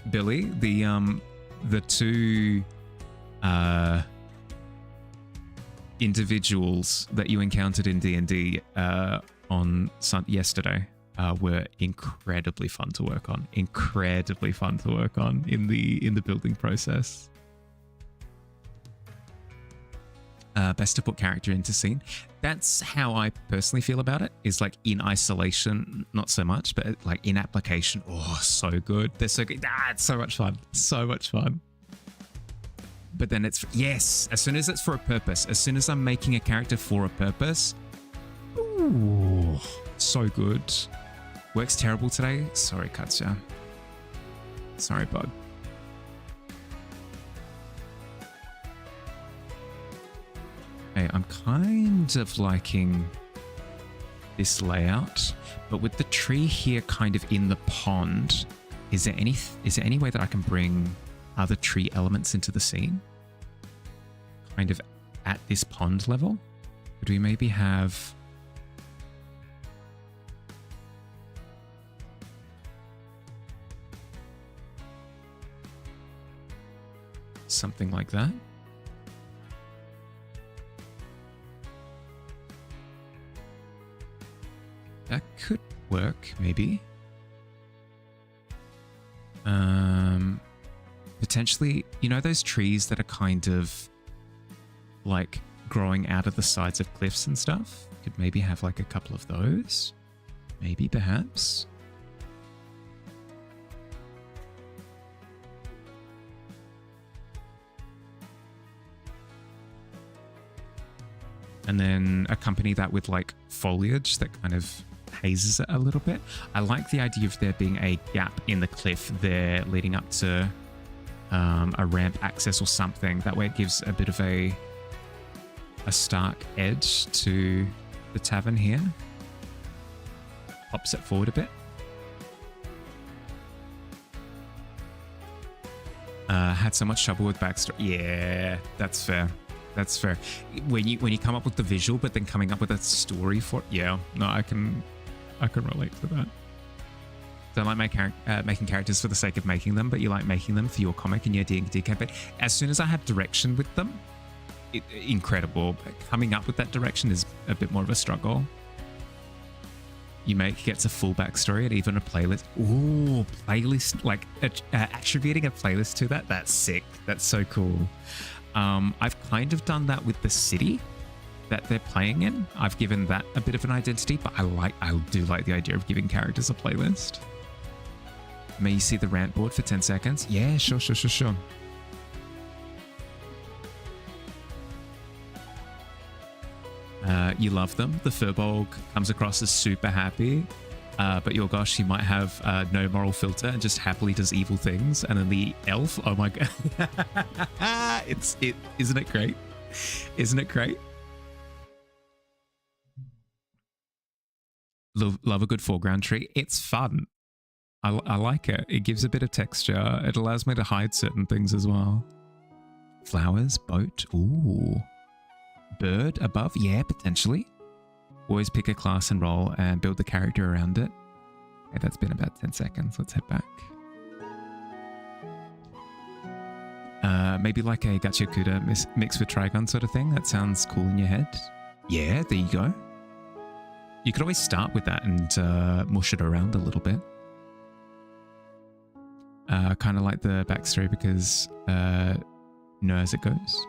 Billy, the two individuals that you encountered in D&D on yesterday were incredibly fun to work on. In the building process. Best to put character into scene. That's how I personally feel about it, is like in isolation, not so much, but like in application, oh, so good. They're so good. It's so much fun. But then it's, yes, as soon as it's for a purpose, as soon as I'm making a character for a purpose, ooh, so good. Works terrible today. Sorry, Katja. Sorry, bud. Hey, I'm kind of liking this layout, but with the tree here kind of in the pond, is there any way that I can bring other tree elements into the scene? Kind of at this pond level? Could we maybe have something like that? That could work, maybe. Potentially, you know those trees that are kind of like growing out of the sides of cliffs and stuff? Could maybe have like a couple of those. Maybe, perhaps. And then accompany that with like foliage that kind of hazes it a little bit. I like the idea of there being a gap in the cliff there leading up to a ramp access or something. That way it gives a bit of a stark edge to the tavern here. Pops it forward a bit. Had so much trouble with backstory. Yeah, that's fair. That's fair. When you come up with the visual, but then coming up with a story for it, yeah, no, I can relate to that. Don't like making characters for the sake of making them, but you like making them for your comic and your D&D campaign. As soon as I have direction with them, incredible. Coming up with that direction is a bit more of a struggle. Gets a full backstory and even a playlist. Ooh, playlist, like attributing a playlist to that. That's sick. That's so cool. I've kind of done that with the city that they're playing in. I've given that a bit of an identity, but I do like the idea of giving characters a playlist. May you see the rant board for 10 seconds? Yeah, sure. You love them. The Furbolg comes across as super happy, but your gosh, he might have no moral filter and just happily does evil things. And then the elf, oh my god, isn't it great? Isn't it great? Love a good foreground tree. It's fun. I like it. It gives a bit of texture. It allows me to hide certain things as well. Flowers, boat, ooh. Bird above, yeah, potentially. Always pick a class and roll and build the character around it. Okay, that's been about 10 seconds. Let's head back. Maybe like a Gachiakuda mixed with Trigon sort of thing. That sounds cool in your head. Yeah, there you go. You could always start with that and mush it around a little bit. Kind of like the backstory because know as it goes.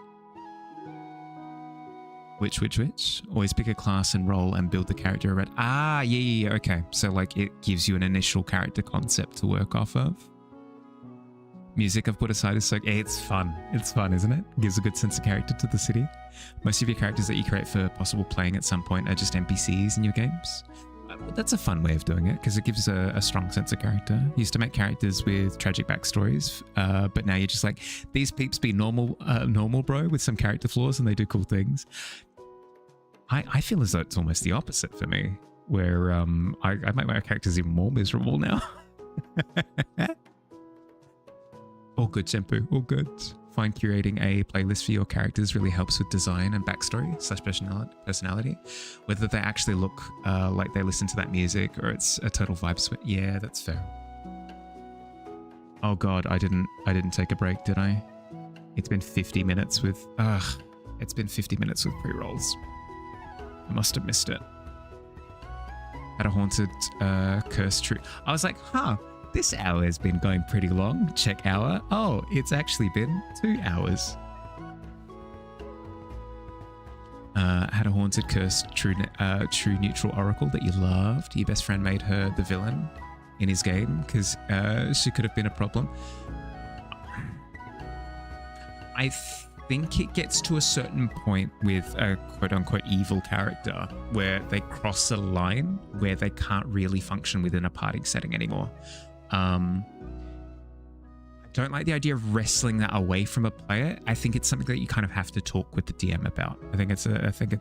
Which? Always pick a class and roll and build the character around. Ah, yeah, okay. So like it gives you an initial character concept to work off of. Music I've put aside is so... It's fun. It's fun, isn't it? Gives a good sense of character to the city. Most of your characters that you create for possible playing at some point are just NPCs in your games. That's a fun way of doing it because it gives a strong sense of character. You used to make characters with tragic backstories, but now you're just like, these peeps be normal bro with some character flaws and they do cool things. I feel as though it's almost the opposite for me, where I make my characters even more miserable now. All good, Senpu, all good. Find curating a playlist for your characters really helps with design and backstory / personality. Whether they actually look like they listen to that music or it's a total vibe switch. Yeah, that's fair. Oh god, I didn't take a break, did I? It's been 50 minutes with it's been 50 minutes with pre-rolls. I must have missed it. Had a haunted cursed true. I was like, huh. This hour has been going pretty long. Check hour. Oh, it's actually been 2 hours. Had a haunted, cursed, true neutral oracle that you loved. Your best friend made her the villain in his game because she could have been a problem. I think it gets to a certain point with a quote-unquote evil character where they cross a line where they can't really function within a party setting anymore. I don't like the idea of wrestling that away from a player. I think it's something that you kind of have to talk with the DM about. I think it's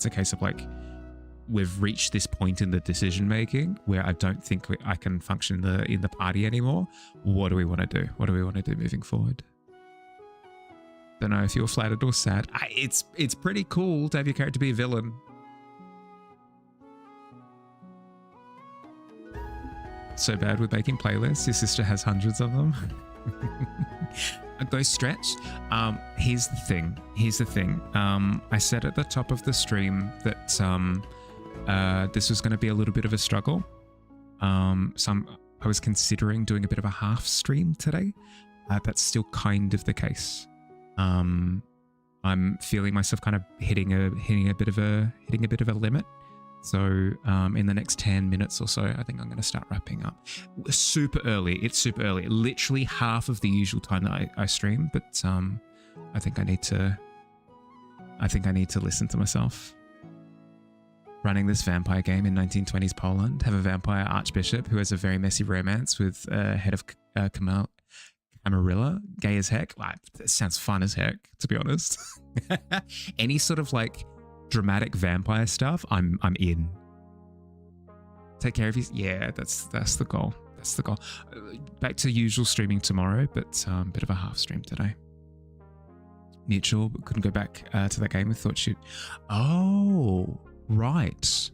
a case of like, we've reached this point in the decision making where I don't think I can function in the party anymore. What do we want to do? What do we want to do moving forward? Don't know if you're flattered or sad. It's pretty cool to have your character be a villain. So bad with making playlists. Your sister has hundreds of them. A ghost stretch. Here's the thing. I said at the top of the stream that this was going to be a little bit of a struggle. I was considering doing a bit of a half stream today. That's still kind of the case. I'm feeling myself kind of hitting a bit of a limit. So in the next 10 minutes or so, I think I'm going to start wrapping up. Super early. It's super early. Literally half of the usual time that I stream, but I think I need to listen to myself. Running this vampire game in 1920s Poland, have a vampire archbishop who has a very messy romance with head of Camarilla, gay as heck. Like, that sounds fun as heck, to be honest. Any sort of like dramatic vampire stuff, I'm in. Take care of you. Yeah, that's the goal. That's the goal. Back to usual streaming tomorrow, but bit of a half stream today. Mutual, but couldn't go back to that game. We thought shoot. Oh, right.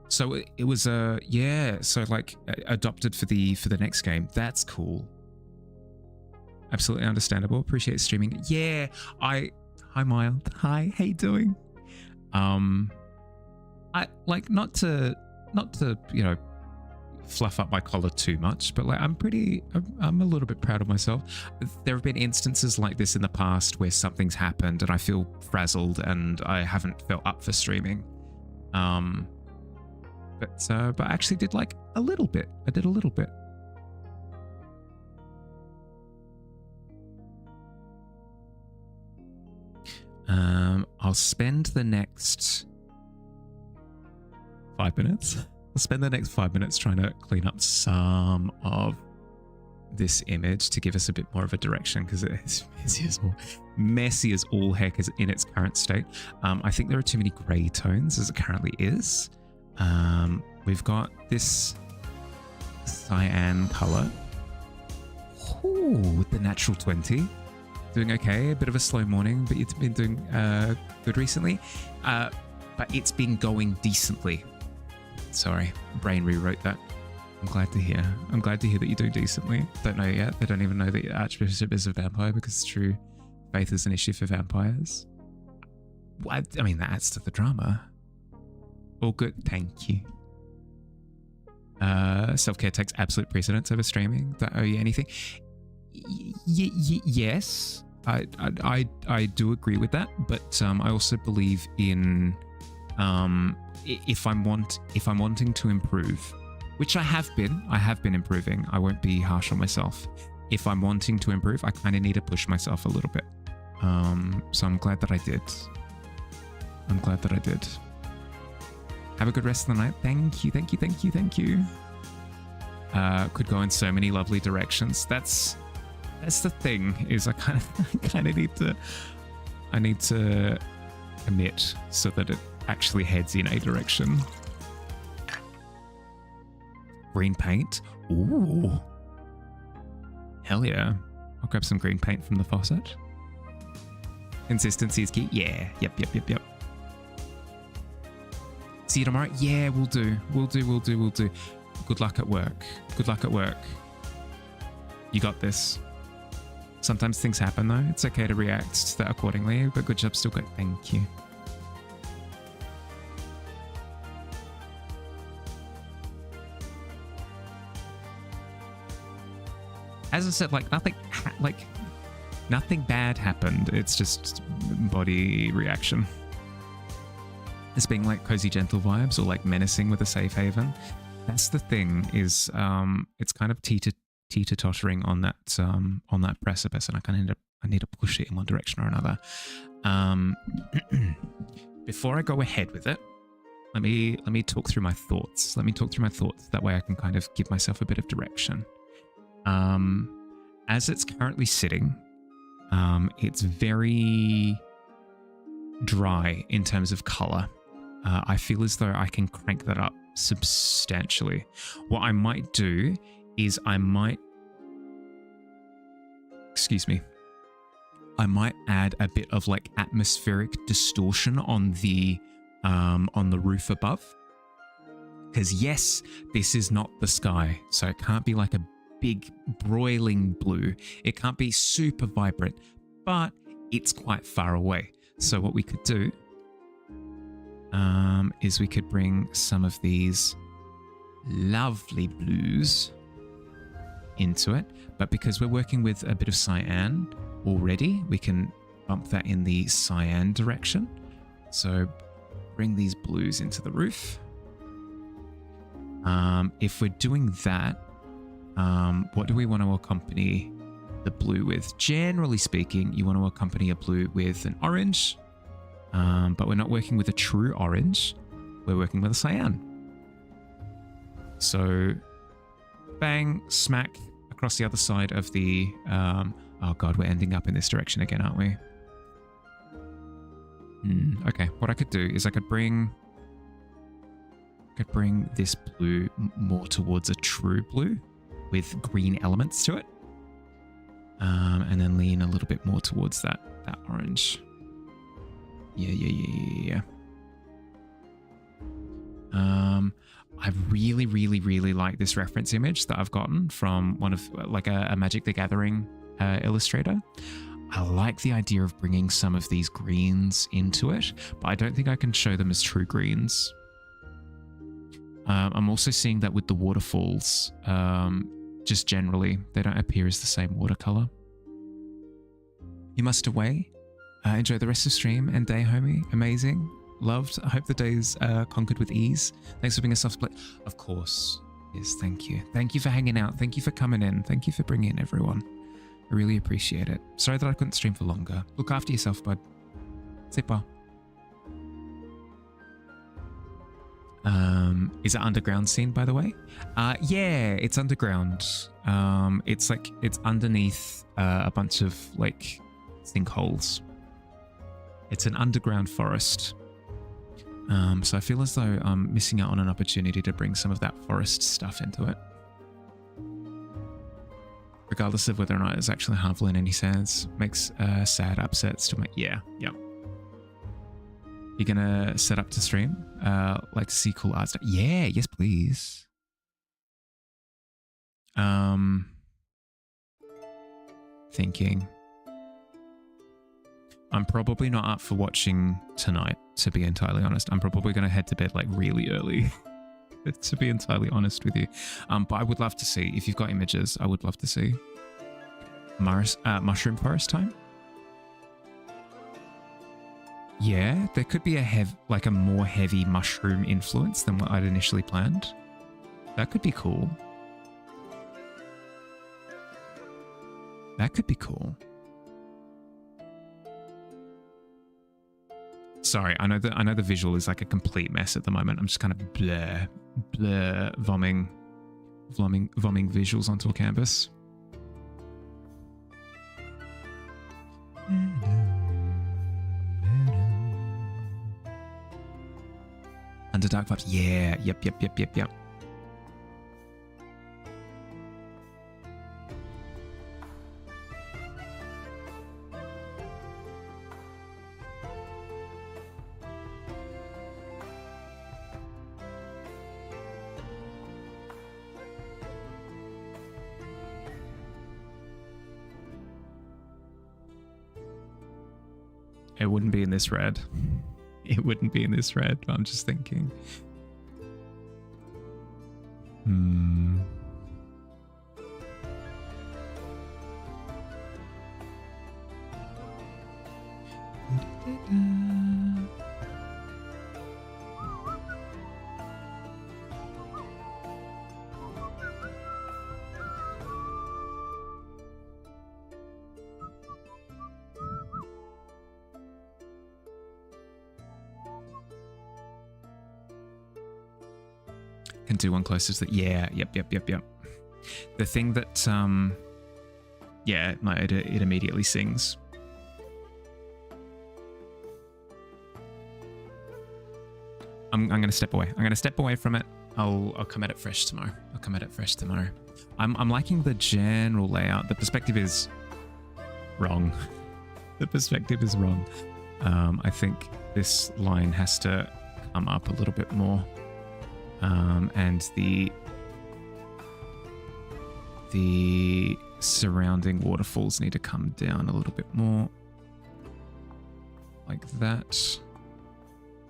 So it was so like adopted for the next game. That's cool. Absolutely understandable. Appreciate streaming. Yeah, hi Mild. Hi, how you doing? I like not to fluff up my collar too much, but like I'm a little bit proud of myself. There have been instances like this in the past where something's happened and I feel frazzled and I haven't felt up for streaming. But I actually did like a little bit. I did a little bit. I'll spend the next 5 minutes. I'll spend the next 5 minutes trying to clean up some of this image to give us a bit more of a direction because it's messy as all heck is in its current state. I think there are too many grey tones as it currently is. We've got this cyan color. Ooh, with the natural 20. Doing okay, a bit of a slow morning, but it's been doing good recently. But it's been going decently. Sorry, brain rewrote that. I'm glad to hear. I'm glad to hear that you're doing decently. Don't know yet. They don't even know that Archbishop is a vampire because true faith is an issue for vampires. I mean, that adds to the drama. All good. Thank you. Self-care takes absolute precedence over streaming. Don't owe you anything. Yes, I do agree with that, but I also believe in if I'm wanting to improve, which I have been improving. I won't be harsh on myself. If I'm wanting to improve, I kind of need to push myself a little bit. So I'm glad that I did. Have a good rest of the night. Thank you. Could go in so many lovely directions. That's the thing, is I kind of need to commit so that it actually heads in a direction. Green paint. Ooh. Hell yeah. I'll grab some green paint from the faucet. Consistency is key. Yeah. Yep. See you tomorrow? Yeah, we'll do. Good luck at work. You got this. Sometimes things happen though. It's okay to react to that accordingly, but good job still good. Thank you. As I said, nothing bad happened. It's just body reaction. It's being like cozy gentle vibes or like menacing with a safe haven. That's the thing, is it's kind of teeter-tottering on that precipice, and I need to push it in one direction or another. Before I go ahead with it, let me talk through my thoughts. That way I can kind of give myself a bit of direction. As it's currently sitting, it's very dry in terms of color. I feel as though I can crank that up substantially. What I might do is I might add a bit of like atmospheric distortion on the roof above. Because yes, this is not the sky, so it can't be like a big broiling blue. It can't be super vibrant, but it's quite far away. So what we could do is we could bring some of these lovely blues into it, but because we're working with a bit of cyan already, we can bump that in the cyan direction. So bring these blues into the roof. If we're doing that, what do we want to accompany the blue with? Generally speaking, you want to accompany a blue with an orange, but we're not working with a true orange. We're working with a cyan. So bang, smack across the other side of the... oh god, we're ending up in this direction again, aren't we? Okay, what I could do is I could bring this blue more towards a true blue with green elements to it, and then lean a little bit more towards that orange. Yeah. I really like this reference image that I've gotten from one of like a Magic the Gathering illustrator. I like the idea of bringing some of these greens into it, but I don't think I can show them as true greens. I'm also seeing that with the waterfalls, just generally, they don't appear as the same watercolor. You must away. Enjoy the rest of the stream and day, homie. Amazing. Loved. I hope the day's conquered with ease. Thanks for being a soft split. Of course. Yes, thank you. Thank you for hanging out. Thank you for coming in. Thank you for bringing in everyone. I really appreciate it. Sorry that I couldn't stream for longer. Look after yourself, bud. Sleep well. Is it underground scene, by the way? Yeah, it's underground. It's underneath a bunch of like sinkholes. It's an underground forest. So I feel as though I'm missing out on an opportunity to bring some of that forest stuff into it. Regardless of whether or not it's actually harmful in any sense, makes sad upsets to my... Yeah. You're gonna set up to stream? Like to see cool art stuff? Yeah, yes please. Thinking. I'm probably not up for watching tonight, to be entirely honest. I'm probably gonna head to bed like really early. to be entirely honest with you. But I would love to see, if you've got images, I would love to see mushroom forest time. Yeah, there could be a more heavy mushroom influence than what I'd initially planned. That could be cool. That could be cool. Sorry, I know the visual is like a complete mess at the moment. I'm just kind of vomiting visuals onto a canvas. Underdark vibes. Yeah. Yep. It wouldn't be in this red. It wouldn't be in this red, but I'm just thinking. Can do one closer to the, yeah, yep. The thing that, yeah, no, it immediately sings. I'm going to step away. I'm going to step away from it. I'll come at it fresh tomorrow. I'm liking the general layout. The perspective is wrong. The perspective is wrong. I think this line has to come up a little bit more. And the surrounding waterfalls need to come down a little bit more, like that.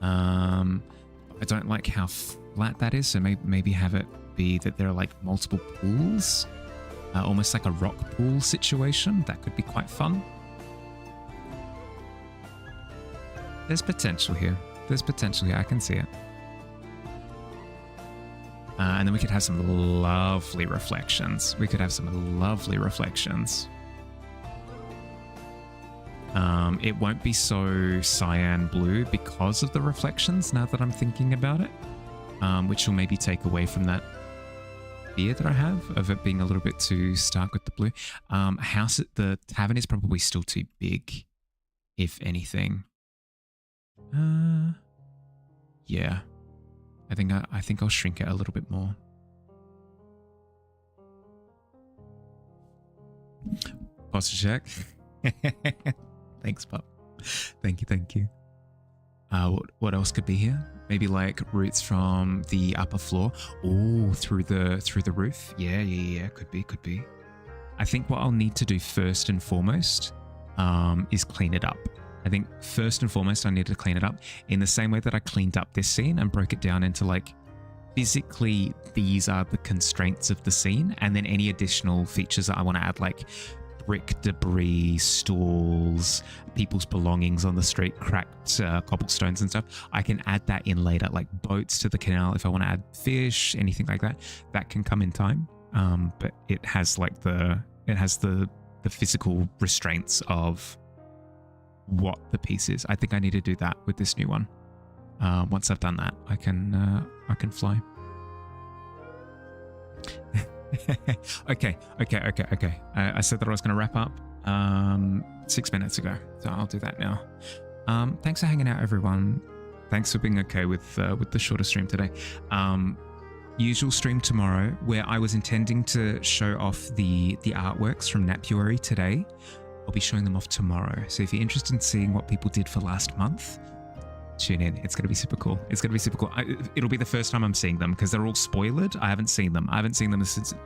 I don't like how flat that is, so maybe have it be that there are like multiple pools, almost like a rock pool situation. That could be quite fun. There's potential here. I can see it. And then we could have some lovely reflections. It won't be so cyan blue because of the reflections, now that I'm thinking about it, which will maybe take away from that fear that I have of it being a little bit too stark with the blue. The tavern is probably still too big, if anything. Yeah. I think I'll shrink it a little bit more. Posture check. Thanks, pup. Thank you. What else could be here? Maybe like roots from the upper floor. Oh, through the roof. Yeah. Could be. I think what I'll need to do first and foremost is clean it up. I think first and foremost, I need to clean it up in the same way that I cleaned up this scene and broke it down into like, physically, these are the constraints of the scene. And then any additional features that I want to add, like brick debris, stalls, people's belongings on the street, cracked cobblestones and stuff, I can add that in later, like boats to the canal. If I want to add fish, anything like that, that can come in time. But it has like the physical restraints of what the piece is. I think I need to do that with this new one. Once I've done that, I can fly. Okay. I said that I was going to wrap up 6 minutes ago, so I'll do that now. Thanks for hanging out, everyone. Thanks for being okay with the shorter stream today. Usual stream tomorrow, where I was intending to show off the artworks from Napuary today. I'll be showing them off tomorrow. So if you're interested in seeing what people did for last month, tune in. It's going to be super cool. It'll be the first time I'm seeing them because they're all spoiled. I haven't seen them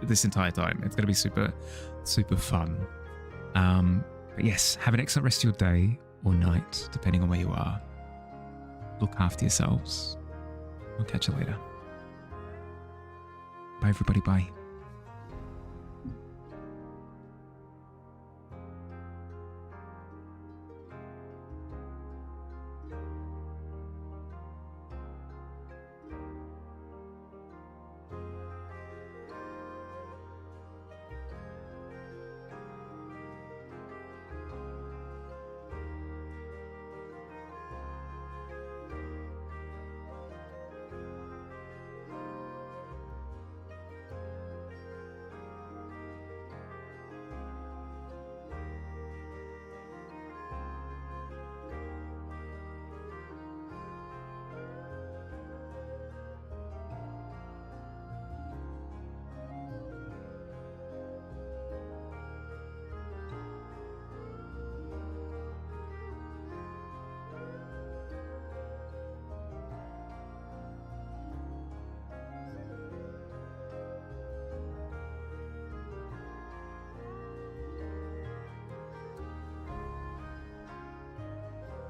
this entire time. It's going to be super, super fun. But yes, have an excellent rest of your day or night, depending on where you are. Look after yourselves. I'll catch you later. Bye, everybody. Bye.